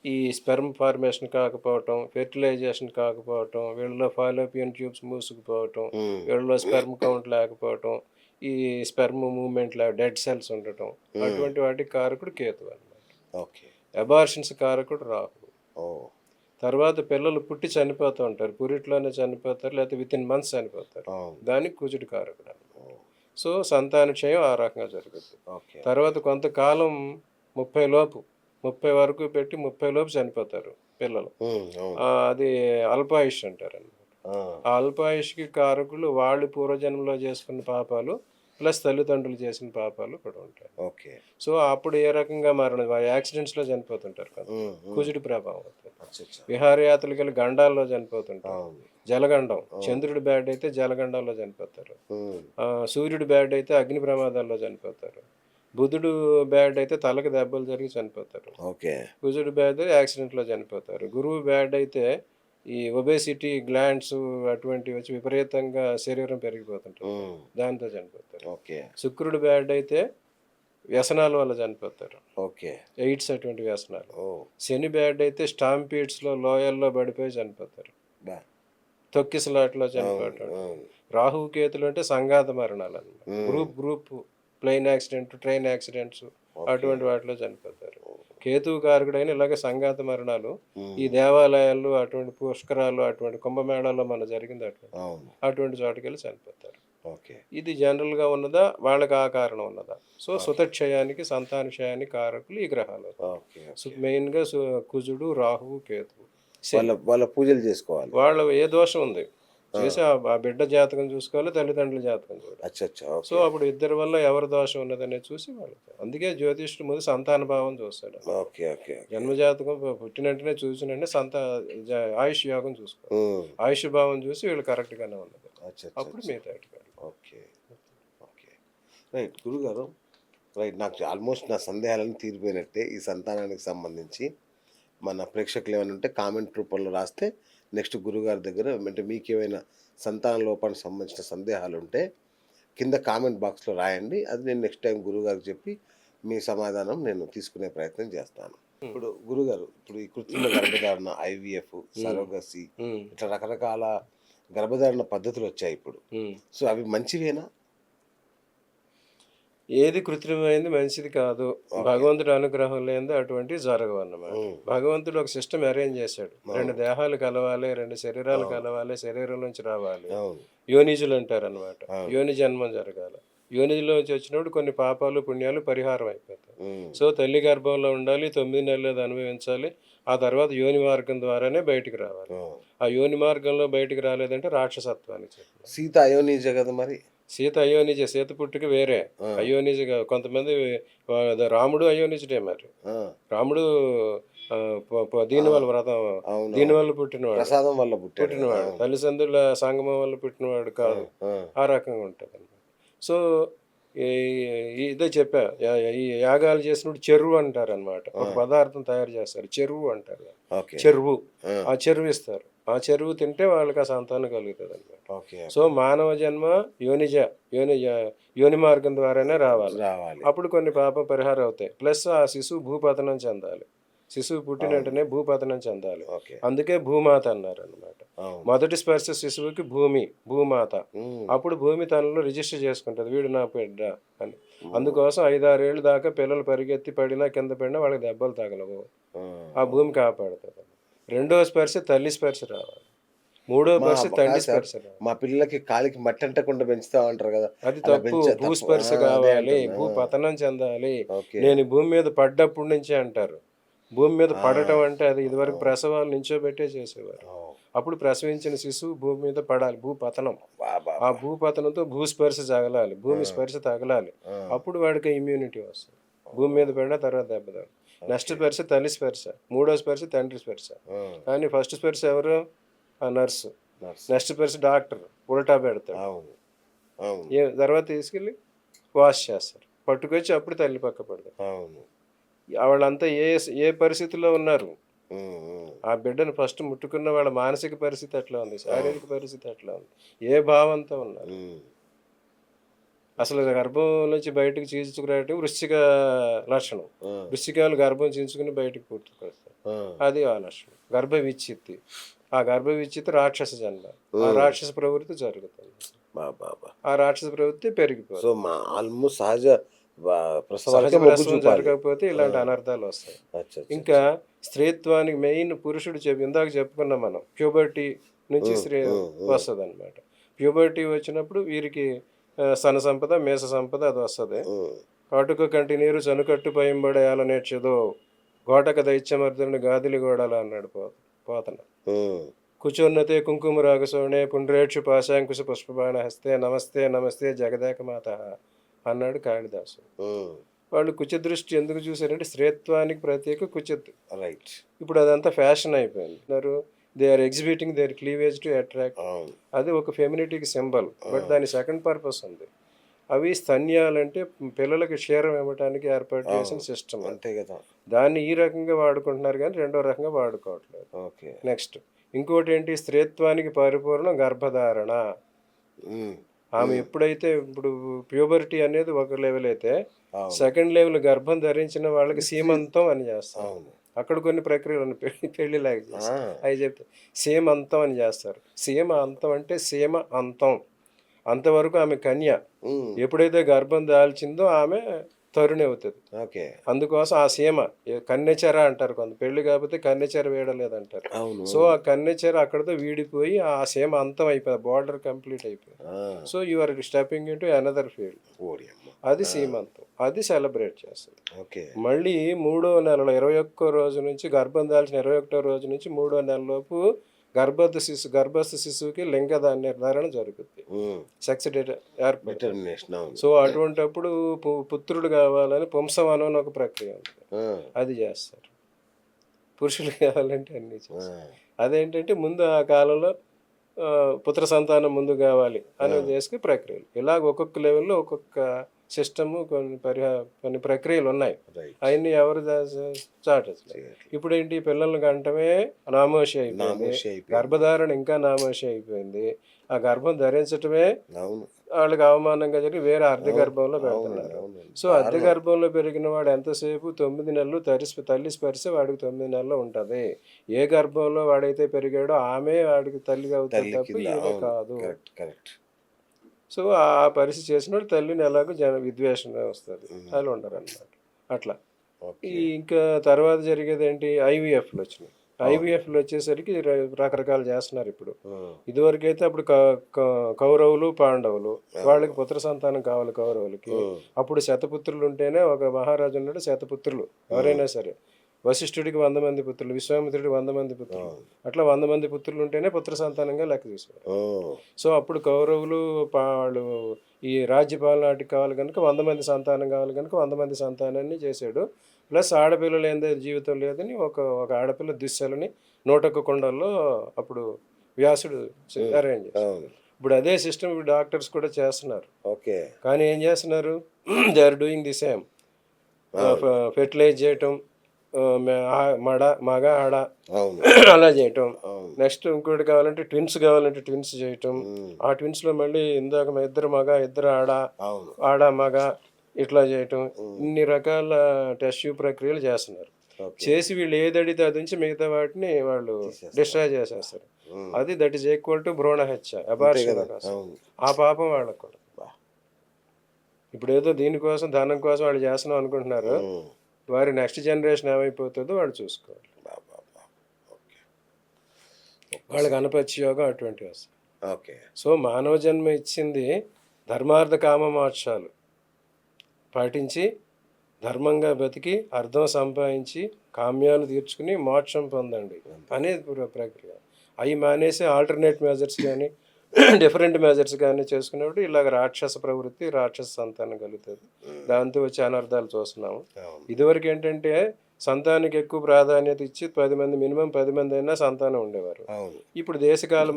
ఈ స్పెర్మ్ ఫార్మేషన్ కాకపోవటం, ఫెర్టిలైజేషన్ కాకపోవటం, వీళ్ళలో ఫాలోపియన్ ట్యూబ్స్ మూసుకుపోవటం, హ్మ్. వీళ్ళలో స్పెర్మ్ కౌంట్ లేకపోవటం, ఈ స్పెర్మ్ మూవ్‌మెంట్ డెడ్ సెల్స్ ఉండటం, హ్మ్. అటువంటి వాటికి కారకుడు కేతువు అన్నమాట. ఓకే. అబార్షన్స్ కారకుడు రాహువు. ఓహ్! తర్వాత పిల్లలు పుట్టి చనిపోతూ ఉంటారు. పురిట్లోనే చనిపోతారు. లేకపోతే వితిన్ మంత్స్ చనిపోతారు. అవును. దానికి కుజుడు కారకుడన్నమాట. ఓహ్! సో, సంతాన క్షయం ఆ రకంగా జరుగుద్ది. ఓకే. తర్వాత కొంతకాలం 30 లోపు 30 వరకు పెట్టి 30 లోపు చనిపోతారు పిల్లలు. హ్మ్. అవును. అది అల్పాయుష్ అంటారన్నమాట. ఆ! ఆ అల్పాయుష్‌కి కారకులు వాళ్ళు పూర్వజన్మలో చేసుకున్న పాపాలు, ప్లస్ తల్లిదండ్రులు చేసిన పాపాలు కూడా ఉంటాయి. ఓకే. సో, అప్పుడు ఏ రకంగా మరణం యాక్సిడెంట్స్‌లో చనిపోతుంటారు కొంతమంది. హ్మ్. హ్మ్. కుజుడి ప్రభావం అవుతుంది. అచ్చచ్చా! విహారయాత్రలకెళ్ళి గండాల్లో చనిపోతుంటారు. అవును. జలగండం. అవును. చంద్రుడి బ్యాడ్ అయితే జలగండంలో చనిపోతారు. హ్మ్. సూర్యుడు బ్యాడ్ అయితే అగ్ని ప్రమాదాల్లో చనిపోతారు. బుధుడు బ్యాడ్ అయితే తలకు దెబ్బలు జరిగి చనిపోతారు. ఓకే. కుజుడు బ్యాడ్ యాక్సిడెంట్‌లో చనిపోతారు. గురువు బ్యాడ్ అయితే ఈ ఒబేసిటీ, గ్లాండ్స్ అటువంటివి వచ్చి విపరీతంగా శరీరం పెరిగిపోతుంటుంది. హ్మ్. దాంతో చనిపోతారు. ఓకే. శుక్రుడు బ్యాడ్ అయితే వ్యసనాల వల్ల చనిపోతారు. ఓకే. ఎయిడ్స్ అటువంటి వ్యసనాలు. ఓహ్! శని బ్యాడ్ అయితే స్టాంపీడ్స్‌లో లోయల్లో పడిపోయి చనిపోతారు. అబ్బా! తొక్కిసలాటలో అవును. చనిపోవటం. అవును. రాహువు, కేతులు అంటే సంఘాత మరణాలన్నమాట. హ్మ్. Group plane accident, train accidents okay. అటువంటి వాటిలో చనిపోతారు. ఓహ్! కేతువు కారకుడైన ఇలాగ సంఘాత మరణాలు ఈ హ్మ్. దేవాలయాలు, అటువంటి పుష్కరాలు, అటువంటి కుంభమేళాల్లో మన జరిగింది అటువంటి. అవును. అటువంటి చోటుకెళ్ళి చనిపోతారు. ఓకే. ఇది జనరల్‌గా ఉన్నదా? వాళ్ళకి ఆ కారణం ఉన్నదా? So, okay. సుతక్షయానికి, సంతాన క్షయానికి కారకులు ఈ గ్రహాలు. ఓకే. ఓకే. మెయిన్‌గా కుజుడు, రాహువు, కేతువు, వాళ్ళ శని. వాళ్ళ పూజలు జేసుకోవాలి. వాళ్ళ ఏ దోషం ఉంది. ఆ! చేసి ఆ బిడ్డ జాతకం చూసుకోవాలి, తల్లిదండ్రుల జాతకం చూడాలి. అచ్చచ్చా! So, okay. అప్పుడు ఇద్దరి వల్ల ఎవరి దోషం ఉన్నదనేది చూసి వాళ్ళు అందుకే జ్యోతిష్యుడు ముందు సంతాన భావం చూస్తాడన్నమాట. ఓకే. ఓకే. ఓకే. జన్మజాతకం పుట్టిన వెంటనే చూసిన వెంటనే ఆయుష్ యోగం చూసుకోవాలి. హ్మ్. ఆయుష్ భావం చూసి వీళ్ళు కరెక్ట్‌గానే ఉన్నది. అప్పుడు అచ్చచ్చచ్చా! మిగతా వాటికి ఓకే. ఓకే. రైట్. గురుగారు రైట్. నాకు ఆల్‌మోస్ట్ నా సందేహాలన్నీ తీరిపోయినట్టే. ఈ సంతానానికి సంబంధించి మన ప్రేక్షకులు ఏమైనా ఉంటే కామెంట్ రూపంలో రాస్తే నెక్స్ట్ గురుగారి దగ్గర అంటే మీకేమైనా సంతాన లోపానికి సంబంధించిన సందేహాలుంటే కింద కామెంట్ బాక్స్‌లో రాయండి. అది నేను నెక్స్ట్ టైమ్ గురువుగారికి చెప్పి మీ సమాధానం నేను తీసుకునే ప్రయత్నం చేస్తాను. హ్మ్. ఇప్పుడు గురుగారు ఇప్పుడు ఈ కృత్రిమ గర్భధారణ, ఐవీఎఫ్, హ్మ్. సరోగసీ హ్మ్. ఇట్లా రకరకాల గర్భధారణ పద్ధతులొచ్చాయి ఇప్పుడు. హ్మ్. సో, అవి మంచివేనా? ఏది కృత్రిమైంది మంచిది కాదు. భగవంతుడి అనుగ్రహం లేనిదే అటువంటివి జరగవన్నమాట. భగవంతుడు ఒక సిస్టమ్ అరేంజ్ చేశాడు. 2 దేహాలు కలవాలి, 2 శరీరాలు కలవాలి, శరీరం నుంచి రావాలి. యోనిజులు అంటారనమాట. యోని జన్మం జరగాలి. యోనిలోంచి వచ్చినప్పుడు కొన్ని పాపాలు, పుణ్యాలు పరిహారం అయిపోతాయి. సో తల్లి గర్భంలో ఉండాలి, 9 నెలలు అది అనుభవించాలి. ఆ తర్వాత యోని మార్గం ద్వారానే బయటికి రావాలి. ఆ యోని మార్గంలో బయటికి రాలేదంటే రాక్షసత్వానికి చెప్పాలి. సీత అయోనిజ కదా మరి. సీత అయోనిజ, సీత పుట్టుక వేరే. అయోనిజ కొంతమంది రాముడు అయోనిజుడే మరి. రాముడు దీనివల్ల వ్రతం, దీనివల్ల పుట్టినవాడు, ప్రసాదం వల్ల పుట్టినవాడు, తల్లిదండ్రుల సంగమం వల్ల పుట్టినవాడు కాదు. ఆ రకంగా ఉంటుంది. సో ఇదే చెప్పా, ఈ యాగాలు చేసినప్పుడు చెరువు అంటారు అనమాట. ఒక పదార్థం తయారు చేస్తారు, చెరువు అంటారు. చెరువు, ఆ చెరువు ఇస్తారు. ఆ చెరువు తింటే వాళ్ళకి ఆ సంతానం కలుగుతుంది అనమాట. సో మానవ జన్మ యోని మార్గం ద్వారానే రావాలి. అప్పుడు కొన్ని పాప పరిహారం అవుతాయి. ప్లస్ ఆ శిశువు భూపతనం చెందాలి. శిశువు పుట్టిన వెంటనే భూపతనం చెందాలి. అందుకే భూమాత అన్నారు అనమాట. మొదటి స్పర్శ శిశువుకి భూమాత. అప్పుడు భూమి తనలో రిజిస్టర్ చేసుకుంటుంది, వీడు నా బిడ్డ అని. అందుకోసం 5-6 ఏళ్ళ దాకా పిల్లలు పరిగెత్తి పడినా కింద పడినా వాళ్ళకి దెబ్బలు తగలవు. ఆ భూమి కాపాడుతుంది. రెండో స్పర్శ తల్లి స్పర్శ రావాలి. మూడో స్పర్శ తండ్రి స్పర్శ రావాలి. మా పిల్లలకి కాలికి మట్టి అంటకుండా పెంచుతా ఉంటారు కదా, అది తప్పు. భూస్పర్శ కావాలి, భూపతనం చెందాలి. నేను భూమి మీద పడ్డప్పటి నుంచే అంటారు. భూమి మీద పడటం అంటే అది ఇదివరకు ప్రసవాలు నించోబెట్టే చేసేవారు. అప్పుడు ప్రసవించిన శిశువు భూమి మీద పడాలి, భూపతనం. ఆ భూపతనంతో భూస్పర్శ తగలాలి, భూమి స్పర్శ తగలాలి. అప్పుడు వాడికి ఇమ్యూనిటీ వస్తుంది. భూమి మీద పడిన తర్వాత దెబ్బతాలి. నెక్స్ట్ స్పర్శ తల్లి స్పర్శ, మూడో స్పర్శ తండ్రి స్పర్శ. కానీ ఫస్ట్ స్పర్శ ఎవరు? ఆ నర్సు. నెక్స్ట్ స్పర్శ డాక్టర్ ఉల్టా పెడతాడు. తర్వాత తీసుకెళ్ళి వాష్ చేస్తారు, పట్టుకొచ్చి అప్పుడు తల్లి పక్క పెడతారు. వాళ్ళంతా ఏ పరిస్థితిలో ఉన్నారు? ఆ బిడ్డను ఫస్ట్ ముట్టుకున్న వాళ్ళ మానసిక పరిస్థితి ఎట్లా ఉంది, శారీరక పరిస్థితి ఎట్లా ఉంది, ఏ భావంతో ఉన్నారు? అసలు గర్భం నుంచి బయటకు చీల్చుకురావటం వృశ్చిక లక్షణం. వృశ్చికాలు గర్భం చీల్చుకుని బయటకు పుట్టుకొస్తారు, అది ఆ లక్షణం. గర్భ విచ్ఛిత్తి, ఆ గర్భ విచ్ఛిత్తి రాక్షస జన్మ. ఆ రాక్షస ప్రవృత్తి జరుగుతుంది. ఆ రాక్షస ప్రవృత్తి పెరిగిపోతుంది. సో ఆల్మోస్ట్ సహజ ప్రసవం జరగకపోతే ఇలాంటి అనర్థాలు వస్తాయి. ఇంకా స్త్రీత్వానికి మెయిన్ పురుషుడు ఇందాక చెప్పుకున్నాం మనం, ప్యూబర్టీ నుంచి స్త్రీ వస్తుంది అనమాట. ప్యూబర్టీ వచ్చినప్పుడు వీరికి సన సంపద, మేష సంపద అది వస్తుంది. కాటుక కంటి నీరు చనుకట్టు పయంబడేయాల నేర్చదో, గోటక దైత్యమర్దుని గాదిలి గోడాల అన్నాడు పోతన. కుచోన్నతే కుంకుమ రాగసోణే పుండ్రేక్షు పాశాంకుశ పుష్పబాణ హస్తే నమస్తే నమస్తే జగదేక మాత అన్నాడు కాళిదాసు. వాళ్ళు కుచదృష్టి ఎందుకు చూసారంటే స్త్రీత్వానికి ప్రత్యేక కుచత్. రైట్. ఇప్పుడు అదంతా ఫ్యాషన్ అయిపోయింది. They are exhibiting their cleavage to attract. అది ఒక ఫెమినిటీకి సింబల్. బట్ దాని సెకండ్ పర్పస్ ఉంది. అవి స్తన్యాలంటే పిల్లలకి క్షీరం ఇవ్వడానికి ఏర్పాటు చేసిన సిస్టమ్, అంతే కదా. దాన్ని ఈ రకంగా వాడుకుంటున్నారు కానీ రెండో రకంగా వాడుకోవట్లేదు. నెక్స్ట్ ఇంకోటి ఏంటి, స్త్రీత్వానికి పరిపూర్ణం గర్భధారణ. ఆమె ఎప్పుడైతే ఇప్పుడు ప్యూబర్టీ అనేది ఒక లెవెల్ అయితే, సెకండ్ లెవెల్ గర్భం ధరించిన వాళ్ళకి సీమంతం అని చేస్తాం. అక్కడ కొన్ని ప్రక్రియలు పెళ్లిలాగా చేస్తారు. అవి చెప్తే సీమంతం అని చేస్తారు. సీమ అంతం అంటే సీమ అంతం, అంతవరకు ఆమె కన్య. ఎప్పుడైతే గర్భం దాల్చిందో ఆమె తరుణి అవుతుంది. అందుకోసం ఆ సీమ కన్నెచెర అంటారు. కొంత పెళ్లి కాకపోతే కన్నెచెర వేయడలేదంటారు. సో ఆ కన్నెచెర అక్కడతో వీడిపోయి ఆ సీమ అంతం అయిపోయింది, బార్డర్ కంప్లీట్ అయిపోయింది. So you are stepping into another field. అది సీమంతం, అది సెలబ్రేట్ చేస్తుంది. మళ్ళీ 3వ నెలలో 21వ రోజు నుంచి, గర్భం దాల్చిన 21వ రోజు నుంచి 3వ నెలలోపు గర్భస్థ శిశువుకి లింగ నిర్ధారణ జరుగుతుంది, సెక్స్ డిటర్మినేషన్. సో అటువంటిప్పుడు పుత్రుడు కావాలని పుంసవనం అని ఒక ప్రక్రియ ఉంది, అది చేస్తారు. పురుషులు కావాలంటే అన్నీ చేస్తారు. అదేంటంటే ముందు ఆ కాలంలో పుత్ర సంతానం ముందు కావాలి అని చేసుకుని ప్రక్రియలు. ఇలాగ ఒక్కొక్క లెవెల్లో ఒక్కొక్క సిస్టము, కొన్ని ప్రక్రియలు ఉన్నాయి. అవన్నీ ఎవరు చాటచ్చు. ఇప్పుడు ఏంటి, పిల్లల్ని కంటమే నామోషి అయిపోయింది, గర్భధారణ ఇంకా నామోషి అయిపోయింది. ఆ గర్భం ధరించటమే వాళ్ళకి అవమానంగా జరిగి వేరే అర్ధ గర్భంలో పెడుతున్నారు. సో అర్ధ గర్భంలో పెరిగిన వాడు ఎంతసేపు 9 నెలలు తల్లి స్పర్శ వాడికి 9 నెలలు ఉంటుంది. ఏ గర్భంలో వాడైతే పెరిగాడో ఆమె వాడికి తల్లిగా అవుతుంది తప్ప ఈమె కాదు. సో ఆ పరిస్థితి చేసినప్పుడు తల్లిని ఎలాగో విద్వేషణ వస్తుంది, వాళ్ళు ఉండరు అనమాట. అట్లా ఓకే. ఇంకా తర్వాత జరిగేది ఏంటి, ఐవీఎఫ్లు వచ్చినాయి. ఐవీఎఫ్లు వచ్చేసరికి రకరకాలు చేస్తున్నారు ఇప్పుడు. ఇదివరకైతే అప్పుడు కౌరవులు పాండవులు వాళ్ళకి పుత్ర సంతానం కావాలి కౌరవులకి. అప్పుడు శతపుత్రులు ఉంటేనే, ఒక మహారాజు ఉన్నాడు శతపుత్రులు ఎవరైనా సరే, వశిష్ఠుడికి 100 మంది పుత్రులు, విశ్వామిత్రుడికి 100 మంది పుత్రులు, అట్లా 100 మంది పుత్రులు ఉంటేనే పుత్ర సంతానంగా లెక్క తీసేవారు. సో అప్పుడు కౌరవులు వాళ్ళు ఈ రాజ్యపాలన నాటికి కావాలి కనుక 100 మంది సంతానం కావాలి కనుక 100 మంది సంతానాన్ని చేశాడు. ప్లస్ ఆడపిల్లలు ఏందో జీవితం లేదని ఒక ఒక ఆడపిల్ల దుశ్శలని 101 కుండల్లో అప్పుడు వ్యాసుడు అరేంజ్ చేశాడు. ఇప్పుడు అదే సిస్టమ్ ఇప్పుడు డాక్టర్స్ కూడా చేస్తున్నారు. ఓకే. కానీ ఏం చేస్తున్నారు, they are doing the same. Fertilise చేయటం, మగ ఆడ అలా చేయటం. నెక్స్ట్ ఇంకోటి కావాలంటే ట్విన్స్ చేయటం. ఆ ట్విన్స్లో మళ్ళీ ఇందాక ఇద్దరు మగ ఇద్దరు ఆడ మగ ఇట్లా చేయటం. ఇన్ని రకాల టెస్ట్ ప్రక్రియలు చేస్తున్నారు. చేసి వీళ్ళు ఏది అడిగితే అది నుంచి మిగతా వాటిని వాళ్ళు డిస్ట్రాయ్ చేసేస్తారు. అది దట్ ఈస్ ఈక్వల్ టు భ్రూణ హత్య, అబార్షన్. ఆ పాపం వాళ్ళకు కూడా. ఇప్పుడు ఏదో దీనికోసం ధనం కోసం వాళ్ళు చేస్తున్నాం అనుకుంటున్నారు. వారి నెక్స్ట్ జనరేషన్ ఏమైపోతుందో వాళ్ళు చూసుకోవాలి. వాళ్ళకి అనపత్యయోగం అటువంటివి వస్తాయి. ఓకే. సో మానవ జన్మ ఇచ్చింది ధర్మార్థ కామ మోక్షాలు పాటించి ధర్మంగా బతికి అర్థం సంపాదించి కామ్యాలు తీర్చుకుని మోక్షం పొందండి అనేది ప్రక్రియ. అవి మానేసి ఆల్టర్నేట్ మెజర్స్ కానీ డిఫరెంట్ మెజర్స్ కానీ చేసుకున్నప్పుడు ఇలాగ రాక్షస ప్రవృత్తి, రాక్షస సంతానం కలుగుతుంది. దాంతో వచ్చే అనర్థాలు చూస్తున్నాము. ఇదివరకు ఏంటంటే సంతానానికి ఎక్కువ ప్రాధాన్యత ఇచ్చి 10 మంది, మినిమం 10 మంది అయినా సంతానం ఉండేవారు. ఇప్పుడు దేశకాల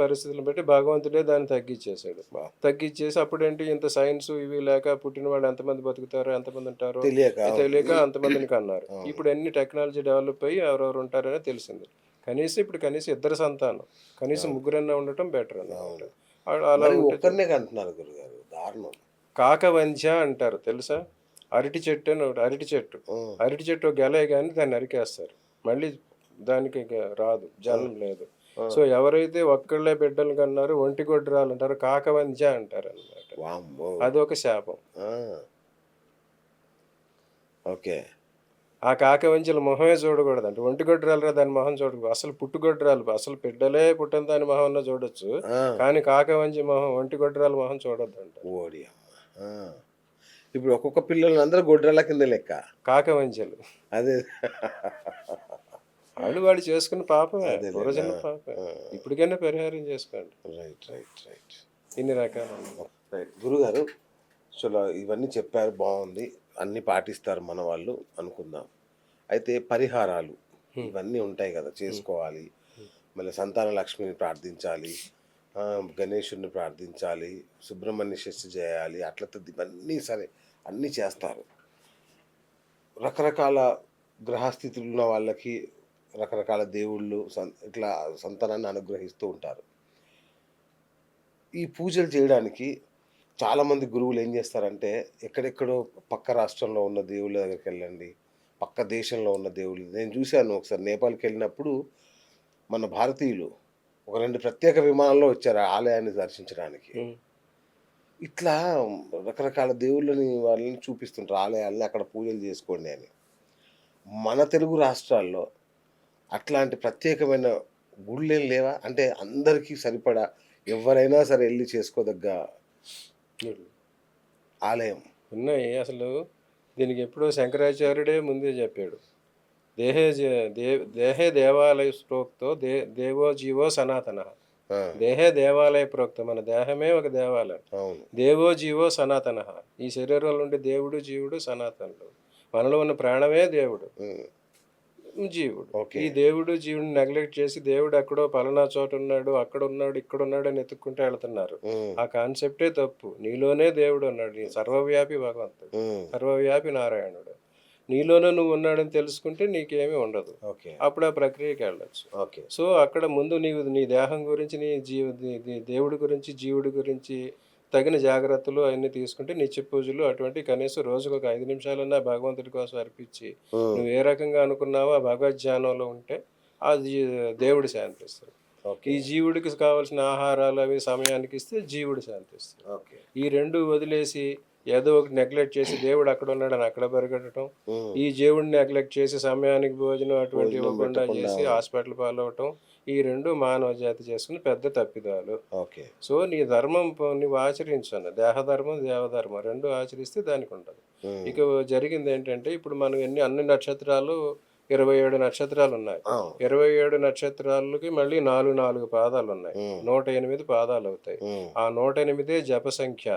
పరిస్థితులను బట్టి భగవంతుడే దాన్ని తగ్గించేశాడు. తగ్గించేసి అప్పుడేంటి ఇంత సైన్స్ ఇవి లేక పుట్టిన వాళ్ళు ఎంతమంది బతుకుతారో ఎంతమంది ఉంటారో తెలియక అంతమందిని కన్నారు. ఇప్పుడు అన్ని టెక్నాలజీ డెవలప్ అయ్యి ఎవరెవరు ఉంటారనే తెలిసింది. కనీసం ఇద్దరు సంతానం, కనీసం ముగ్గురన్నా ఉండటం బెటర్ అన్నమాట. అలా కాకవంచ అంటారు తెలుసా? అరటి చెట్టు అని ఒకటి, అరటి చెట్టు గెలే కానీ దాన్ని నరికేస్తారు, మళ్ళీ దానికి రాదు, జన్మ లేదు. సో ఎవరైతే ఒక్కళ్ళే బిడ్డలు కన్నారు ఒంటి గొడ్రాలు అంటారు, కాకవంచ అంటారు అనమాట. అదొక శాపం. ఓకే. ఆ కాకవంచల మొహమే చూడకూడదు అంటే, ఒంటి గొడ్రాలు దాని మొహం చూడకూడదు. అసలు పుట్టుగొడ్రాలు, అసలు బిడ్డలే పుట్టిన దాని మొహంలో చూడొచ్చు, కానీ కాకవంచి మొహం, ఒంటి గొడ్రాల మొహం చూడొద్దు అంట. ఇప్పుడు ఒక్కొక్క పిల్లలు అందరూ గొడ్రాల కింద లెక్క కాకవంచలు. అదే వాళ్ళు చేసుకున్న పాపమే, పూర్వజన్మ పాపం. ఇప్పటికైనా పరిహారం చేసుకోండి. రైట్. ఇన్ని రకాలు. గురుగారు, చలో ఇవన్నీ చెప్పారు, బాగుంది, అన్నీ పాటిస్తారు మన వాళ్ళు అనుకుందాం. అయితే పరిహారాలు ఇవన్నీ ఉంటాయి కదా, చేసుకోవాలి. మళ్ళీ సంతాన లక్ష్మిని ప్రార్థించాలి, గణేశుడిని ప్రార్థించాలి, సుబ్రహ్మణ్య షష్ఠి చేయాలి, అట్లా ఇవన్నీ సరే అన్నీ చేస్తారు. రకరకాల గ్రహస్థితులు ఉన్న వాళ్ళకి రకరకాల దేవుళ్ళు ఇట్లా సంతానాన్ని అనుగ్రహిస్తూ ఉంటారు. ఈ పూజలు చేయడానికి చాలామంది గురువులు ఏం చేస్తారంటే, ఎక్కడెక్కడో పక్క రాష్ట్రంలో ఉన్న దేవుళ్ళ దగ్గరికి వెళ్ళండి, పక్క దేశంలో ఉన్న దేవుళ్ళు. నేను చూశాను ఒకసారి నేపాల్కి వెళ్ళినప్పుడు, మన భారతీయులు ఒక 2 ప్రత్యేక విమానాల్లో వచ్చారు ఆ ఆలయాన్ని దర్శించడానికి. ఇట్లా రకరకాల దేవుళ్ళని వాళ్ళని చూపిస్తుంటారు, ఆలయాలని అక్కడ పూజలు చేసుకోండి అని. మన తెలుగు రాష్ట్రాల్లో అట్లాంటి ప్రత్యేకమైన గుళ్ళేం లేవా? అంటే అందరికీ సరిపడా ఎవరైనా సరే వెళ్ళి చేసుకోదగ్గ ఆలయం ఉన్నాయి. అసలు దీనికి ఎప్పుడో శంకరాచార్యుడే ముందే చెప్పాడు, దేహే దేవాలయ ప్రోక్తో దేవో జీవో సనాతన. దేహే దేవాలయ ప్రోక్తం, మన దేహమే ఒక దేవాలయం. దేవో జీవో సనాతన. ఈ శరీరంలో ఉండే దేవుడు జీవుడు సనాతనుడు. మనలో ఉన్న ప్రాణమే దేవుడు, జీవుడు. ఈ దేవుడు జీవుడిని నెగ్లెక్ట్ చేసి దేవుడు ఎక్కడో పలానా చోట ఉన్నాడు, అక్కడ ఉన్నాడు, ఇక్కడ ఉన్నాడు అని ఎత్తుక్కుంటూ వెళ్తున్నారు. ఆ కాన్సెప్టే తప్పు. నీలోనే దేవుడు ఉన్నాడు, సర్వవ్యాపి భగవంతుడు, సర్వవ్యాపి నారాయణుడు. నీలోనే నువ్వు ఉన్నాడని తెలుసుకుంటే నీకేమీ ఉండదు. అప్పుడు ఆ ప్రక్రియకి వెళ్ళచ్చు. సో అక్కడ ముందు నీ దేహం గురించి, నీ దేవుడి గురించి, జీవుడి గురించి తగిన జాగ్రత్తలు అవన్నీ తీసుకుంటే నిత్య పూజలు అటువంటి కనీసం రోజుకు ఒక 5 నిమిషాలన్నా భగవంతుడి కోసం అర్పించి నువ్వు ఏ రకంగా అనుకున్నావో ఆ భగవద్ ధ్యానంలో ఉంటే అది దేవుడు శాంతిస్తాడు. ఓకే. ఈ జీవుడికి కావాల్సిన ఆహారాలు అవి సమయానికి ఇస్తే జీవుడు శాంతిస్తాడు. ఓకే. ఈ 2 వదిలేసి ఏదో ఒకటి నెగ్లెక్ట్ చేసి దేవుడు అక్కడ ఉన్నాడని అక్కడ పరిగెట్టడం, హ్మ్. ఈ దేవుడిని నెగ్లెక్ట్ చేసి సమయానికి భోజనం అటువంటివి భోజనం ఇవ్వకుండా పెట్టకుండా. చేసి హాస్పిటల్ పాలవటం, ఈ 2 మానవ జాతి చేసుకున్న పెద్ద తప్పిదాలు. ఓకే. సో, నీ ధర్మం నువ్వు ఆచరించను. దేహధర్మం, దేవధర్మం 2 ఆచరిస్తే దానికుంటది. హ్మ్. ఇక జరిగిందేంటంటే, ఇప్పుడు మనం అన్ని నక్షత్రాలు 27 నక్షత్రాలున్నాయి. అవును. 27 నక్షత్రాలకి మళ్ళీ 4 పాదాలున్నాయి. హ్మ్. 108 పాదాలవుతాయి. హ్మ్. ఆ 108 జప సంఖ్య.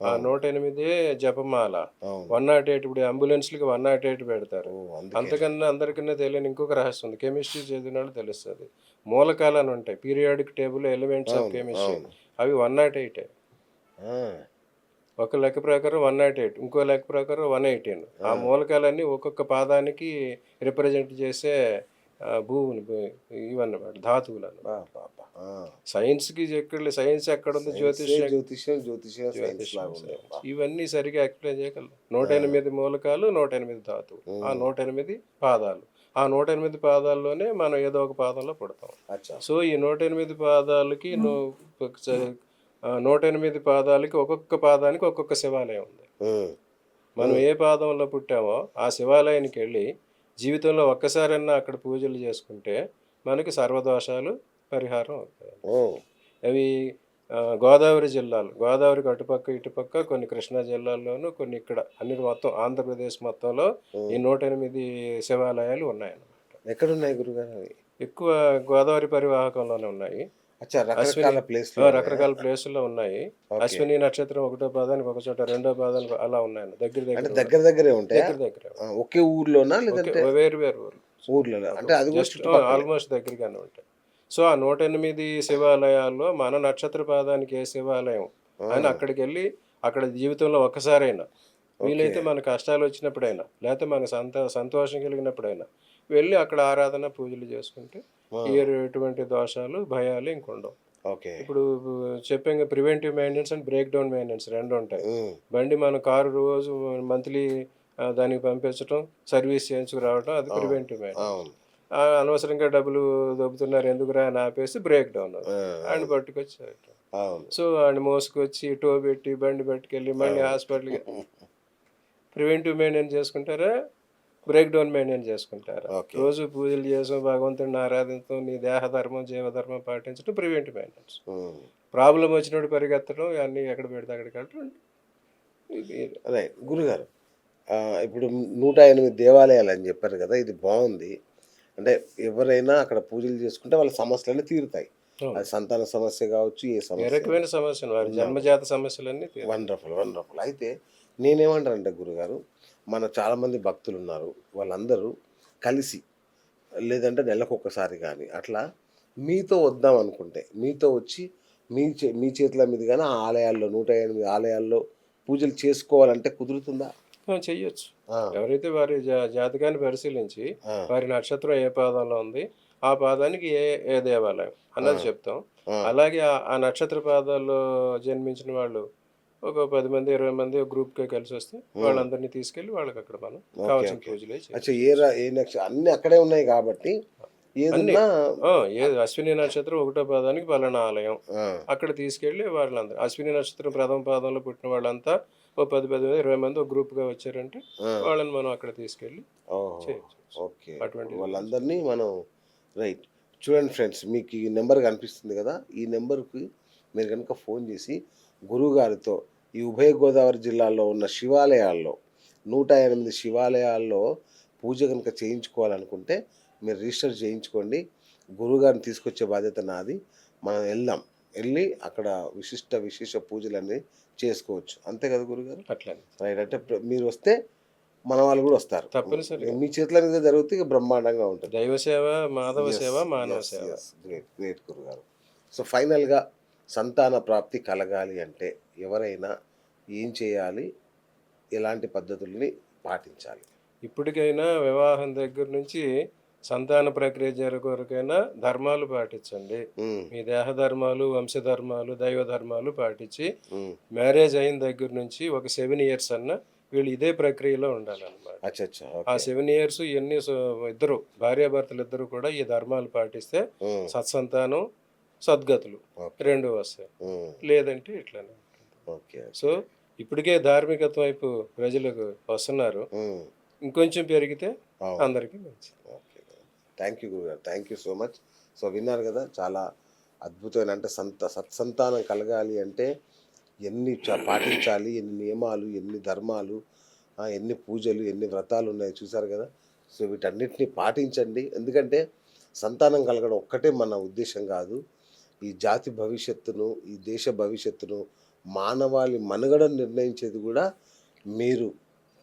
ఆ అవును. 108 జపమాల. అవును. 108 ఇప్పుడు అంబులెన్స్‌లకి 108 పెడతారు. ఓహ్! అందుకేనా? అంతకన్నా అందరికన్నా తెలియని ఇంకొక రహస్యం ఉంది. కెమిస్ట్రీ చదివినోళ్ళకి తెలుస్తది. మూలకాలని ఉంటాయి. పీరియాడిక్ టేబుల్ ఎలిమెంట్స్ ఆఫ్ అవును. కెమిస్ట్రీ. అవును. అవి 108. ఆ! ఒక లెక్క ప్రకారం 108, ఇంకో లెక్క ప్రకారం 118. ఆ ఆ! మూలకాలన్నీ ఒక్కొక్క పాదానికి రిప్రజెంట్ చేసే భూములు ఇవన్నమాట ధాతువులన్నమాట. అబ్బబ్బా! ఆ! సైన్స్‌కి సైన్స్ ఎక్కడుంది? సైన్సే జ్యోతిష్యం, జ్యోతిష్యం సైన్స్ జ్యోతిష్యం, లాగా ఉంది. సైన్స్ అబ్బా! ఇవన్నీ సరిగ్గా ఎక్స్‌ప్లెయిన్ చేయగలరు. ఆ! 108 మూలకాలు, 108 ధాతువులు. ఆ హ్మ్. 108 పాదాలు. ఆ 108 పాదాల్లోనే మనం ఏదో ఒక పాదంలో పుడతాం. అచ్చా! సో, ఈ 108 పాదాలకి నువ్వు 108 పాదాలకి ఒక్కొక్క పాదానికి ఒక్కొక్క శివాలయం ఉంది. హ్మ్. మనం హ్మ్. ఏ పాదంలో పుట్టామో ఆ శివాలయానికెళ్ళి జీవితంలో ఒక్కసారన్నా అక్కడ పూజలు చేసుకుంటే మనకి సర్వదోషాలు పరిహారం అవుతాయి. ఓహ్! అవి గోదావరి జిల్లాలు. గోదావరికి అటుపక్క, ఇటుపక్క కొన్ని కృష్ణా జిల్లాల్లోనూ, కొన్ని ఇక్కడ అన్ని మొత్తం ఆంధ్రప్రదేశ్ మొత్తంలో ఈ హ్మ్. 108 శివాలయాలు ఉన్నాయన్నమాట. ఎక్కడున్నాయి గురుగారు అవి? ఎక్కువ గోదావరి పరివాహకంలోనే ఉన్నాయి. అచ్చా! అశ్విని రకరకాల ప్లేస్‌లో ఉన్నాయా? రకరకాల ప్లేసుల్లో ఉన్నాయి. ఓకే. అశ్విని నక్షత్రం ఒకటో పాదానికి ఒక చోట, రెండో పాదానికి అలా ఉన్నాయండి. దగ్గర అంటే దగ్గర దగ్గర దగ్గరే ఉంటాయా? దగ్గర దగ్గర. ఆ! ఒకే ఊర్లోనా? ఓకే. లేదంటే వేరు వేరు ఊర్లు. ఊర్లోనా? ఒక అంటే అది కూడా జస్ట్ చుట్టుపక్కలే. ఆల్మోస్ట్ దగ్గరగానే ఉంటాయి. సో, ఆ 108 శివాలయాల్లో మన నక్షత్ర పాదానికి ఏ శివాలయం అని ఆ! అక్కడికెళ్ళి అక్కడ జీవితంలో ఒక్కసారైనా ఓకే. వీలైతే మన కష్టాలొచ్చినప్పుడైనా, లేతే మన సంతోషం కలిగినప్పుడైనా వెళ్ళి అక్కడ ఆరాధన, పూజలు చేసుకుంటే ఆ! ఎటువంటి దోషాలు, భయాలు ఇంకుండవు. ఓకే. ఇప్పుడు చెప్పాం కదా! Preventive maintenance and break down maintenance 2 ఉంటాయి. హ్మ్. బండి మన కారు రోజు మంత్లీ దానికి పంపించటం, సర్వీస్ చేయించుకురావటం అది అవును. Preventive maintenance. అవును. అనవసరంగా డబ్బులు దొబ్బుతున్నారు ఎందుకురా అని ఆపేసి బ్రేక్ డౌన్. ఆ! ఆడిని అవును. పట్టుకొచ్చి చేయటం. అవును. సో, ఆడిని మోసుకొచ్చి టో పెట్టి బండి పట్టుకెళ్ళి మళ్ళీ అవును. హాస్పిటల్‌కి ప్రివెంటివ్ మెయింటెనెన్స్ చేసుకుంటారా? బ్రేక్ డౌన్ మెయింటైన్ చేసుకుంటారా? ఓకే. రోజు పూజలు చేసాం, భగవంతుడిని ఆరాధించడం, నీ దేహ ధర్మం, జీవధర్మం పాటించడం ప్రివెంటివ్ మెయింటెనెన్స్. హ్మ్. ప్రాబ్లమ్ వచ్చినప్పుడు పరిగెత్తడం ఇవన్నీ ఎక్కడ పెడితే అక్కడికి వెళ్ళటం. ఇది రైట్. గురుగారు ఇప్పుడు 108 దేవాలయాలని చెప్పారు కదా! ఇది బావుంది. అంటే ఎవరైనా అక్కడ పూజలు చేసుకుంటే వాళ్ళ సమస్యలన్నీ తీరుతాయి. అవును. అది సంతాన సమస్య కావచ్చు, ఏ ఏ సమస్య అయినా. రకమైన సమస్యలు వారి అవునవును. జన్మజాత సమస్యలన్నీ తీరుతాయి. వండర్‌ఫుల్. వండర్‌ఫుల్. అయితే నేనేమంటానంటే గురుగారు, మన చాలామంది భక్తులున్నారు. వాళ్ళందరూ కలిసి లేదంటే నెలకొకసారి గానీ, అట్లా మీతో వద్దామనుకుంటే, మీతో వచ్చి మీ చేతుల మీదుగానే ఆ ఆలయాల్లో 108 ఆలయాల్లో పూజలు చేసుకోవాలంటే కుదురుతుందా? చెయ్యొచ్చు. ఆ! ఎవరైతే వారి జాతకాన్ని పరిశీలించి, ఆ! వారి నక్షత్రం ఏ పాదంలో ఉంది, ఆ పాదానికి ఏ దేవాలయం ఆ! అన్నది చెప్తాం. ఆ! అలాగే ఆ నక్షత్ర పాదాల్లో జన్మించిన వాళ్ళు ఒక 10 మంది, 20 మంది ఒక గ్రూప్‌గా కలిసొస్తే హ్మ్. వాళ్ళందరినీ తీసుకెళ్ళి వాళ్ళకక్కడ మనం ఓకే. కావాల్సిన ఓకే. పూజలయి అచ్చా చేయించొచ్చు. ఏ అన్నీ అక్కడే ఉన్నాయి గాబట్టి, అన్నీ. ఏదున్నా ఏది అశ్విని నక్షత్రం ఒకటో పాదానికి పలానా ఆలయం. ఆ! అక్కడ తీసుకెళ్ళి వాళ్ళందరూ అశ్విని నక్షత్రం ప్రథమ పాదంలో పుట్టిన వాళ్ళంతా ఓ 10, 10 మంది, 20 మంది ఒక గ్రూప్‌గా వచ్చారంటే ఆ! వాళ్ళని మనం అక్కడ తీసుకెళ్ళి ఓహో! చేయించొచ్చు. ఓకే. అటువంటిది కూడా వాళ్ళందరినీ మనం రైట్. చూడండి ఫ్రెండ్స్ మీకు ఈ నంబర్ కనిపిస్తుంది గదా! ఈ నంబర్‌కి మీరు గనుక ఫోను జేసి గురువుగారితో ఈ ఉభయ గోదావరి జిల్లాల్లో ఉన్న శివాలయాల్లో 108 శివాలయాల్లో పూజ గనుక చేయించుకోవాలనుకుంటే మీరు రిజిస్టర్ చేయించుకోండి. గురువుగారిని తీసుకొచ్చే బాధ్యత నాది. మనం ఎళ్దాం. ఎళ్లి అక్కడ విశేష పూజలన్నీ చేసుకోవచ్చు. అంతే గదా గురుగారు? అట్లనే. రైట్. అంటే మీరొస్తే మన వాళ్ళు గూడా వస్తారు. తప్పనిసరిగా. మీ చేతుల మీద జరిగితే ఇక బ్రహ్మాండంగా ఉంటది. దైవ సేవ, మాధవ యెస్. సేవ, మానవ యెస్. సేవ. యెస్. గ్రేట్. గ్రేట్ గురుగారు. సో, ఫైనల్‌గా సంతాన ప్రాప్తి కలగాలి అంటే ఎవరైనా ఏం చేయాలి? ఎలాంటి పద్ధతుల్ని పాటించాలి? ఇప్పటికైనా వివాహం దగ్గర నుంచి సంతాన ప్రక్రియ కొరకైనా ధర్మాలు పాటించండి. హ్మ్. మీ దేహ ధర్మాలు, వంశ ధర్మాలు, దైవ ధర్మాలు పాటించి హ్మ్. మ్యారేజ్ అయిన దగ్గర నుంచి ఒక 7 ఇయర్స్ అన్నా వీళ్ళు ఇదే ప్రక్రియలో ఉండాలన్నమాట. అచ్చచ్చా! ఆ ఓకే. 7 ఇయర్స్ ఇద్దరు భార్యాభర్తలిద్దరూ కూడా ఈ ధర్మాలు పాటిస్తే హ్మ్. సత్సంతానం, సద్గతులు ఓకే. 2 వస్తాయి. హ్మ్. లేదంటే ఇట్లానే. ఓకే. సో, ఇప్పటికే ధార్మికత వైపు ప్రజలకు వస్తున్నారు. హ్మ్. ఇంకొంచెం పెరిగితే అవును. అందరికీ మంచిది. ఓకే. థ్యాంక్ యూ గురుగారు. Thank you so much. So, విన్నారు గదా! చాలా అద్భుతమైన అంటే సత్సంతానం కలగాలి అంటే పాటించాలి, ఎన్ని నియమాలు, ఎన్ని ధర్మాలు, ఎన్ని పూజలు, ఎన్ని వ్రతాలున్నాయో చూసారు గదా! సో, వీటన్నిటిని పాటించండి. ఎందుకంటే సంతానం కలగడం ఒక్కటే మన ఉద్దేశ్యం గాదు. ఈ జాతి భవిష్యత్తును, ఈ దేశ భవిష్యత్తును, మానవాళి మనుగడను నిర్ణయించేది గూడా మీరు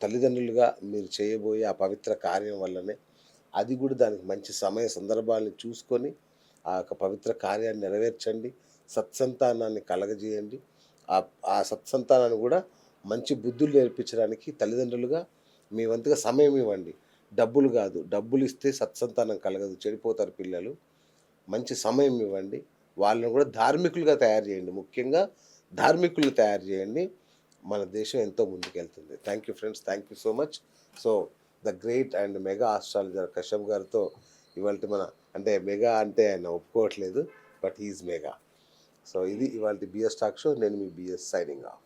తల్లిదండ్రులుగా మీరు చేయబోయే ఆ పవిత్ర కార్యం వల్లనే. అది గూడా దానికి మంచి సమయ సందర్భాల్ని చూసుకొని, ఆ యొక్క పవిత్ర కార్యాన్ని నెరవేర్చండి. సత్సంతానాన్ని కలగజేయండి. ఆ సత్సంతానాన్ని గూడా మంచి బుద్ధులు నేర్పించడానికి తల్లిదండ్రులుగా మీ వంతుగా సమయం ఇవ్వండి. డబ్బులు గాదు. డబ్బులిస్తే సత్సంతానం కలగదు. చెడిపోతారు పిల్లలు. మంచి సమయం ఇవ్వండి. వాళ్ళని గూడా ధార్మికులుగా తయారు జేయండి. ముఖ్యంగా ధార్మికుల్ని తయారు జేయండి. మన దేశం ఎంతో ముందుకెళ్తుంది. Thank you friends. Thank you so much. So, the great and mega astrologer Kashyap గారితో ఇవాల్టి మన అంటే మెగా అంటే ఆయన ఒప్పుకోవట్లేదు. But he is mega. So, ఇది ఇవాల్టి బిఎస్ టాక్ షో. నేను మీ బిఎస్ సైనింగ్ ఆఫ్.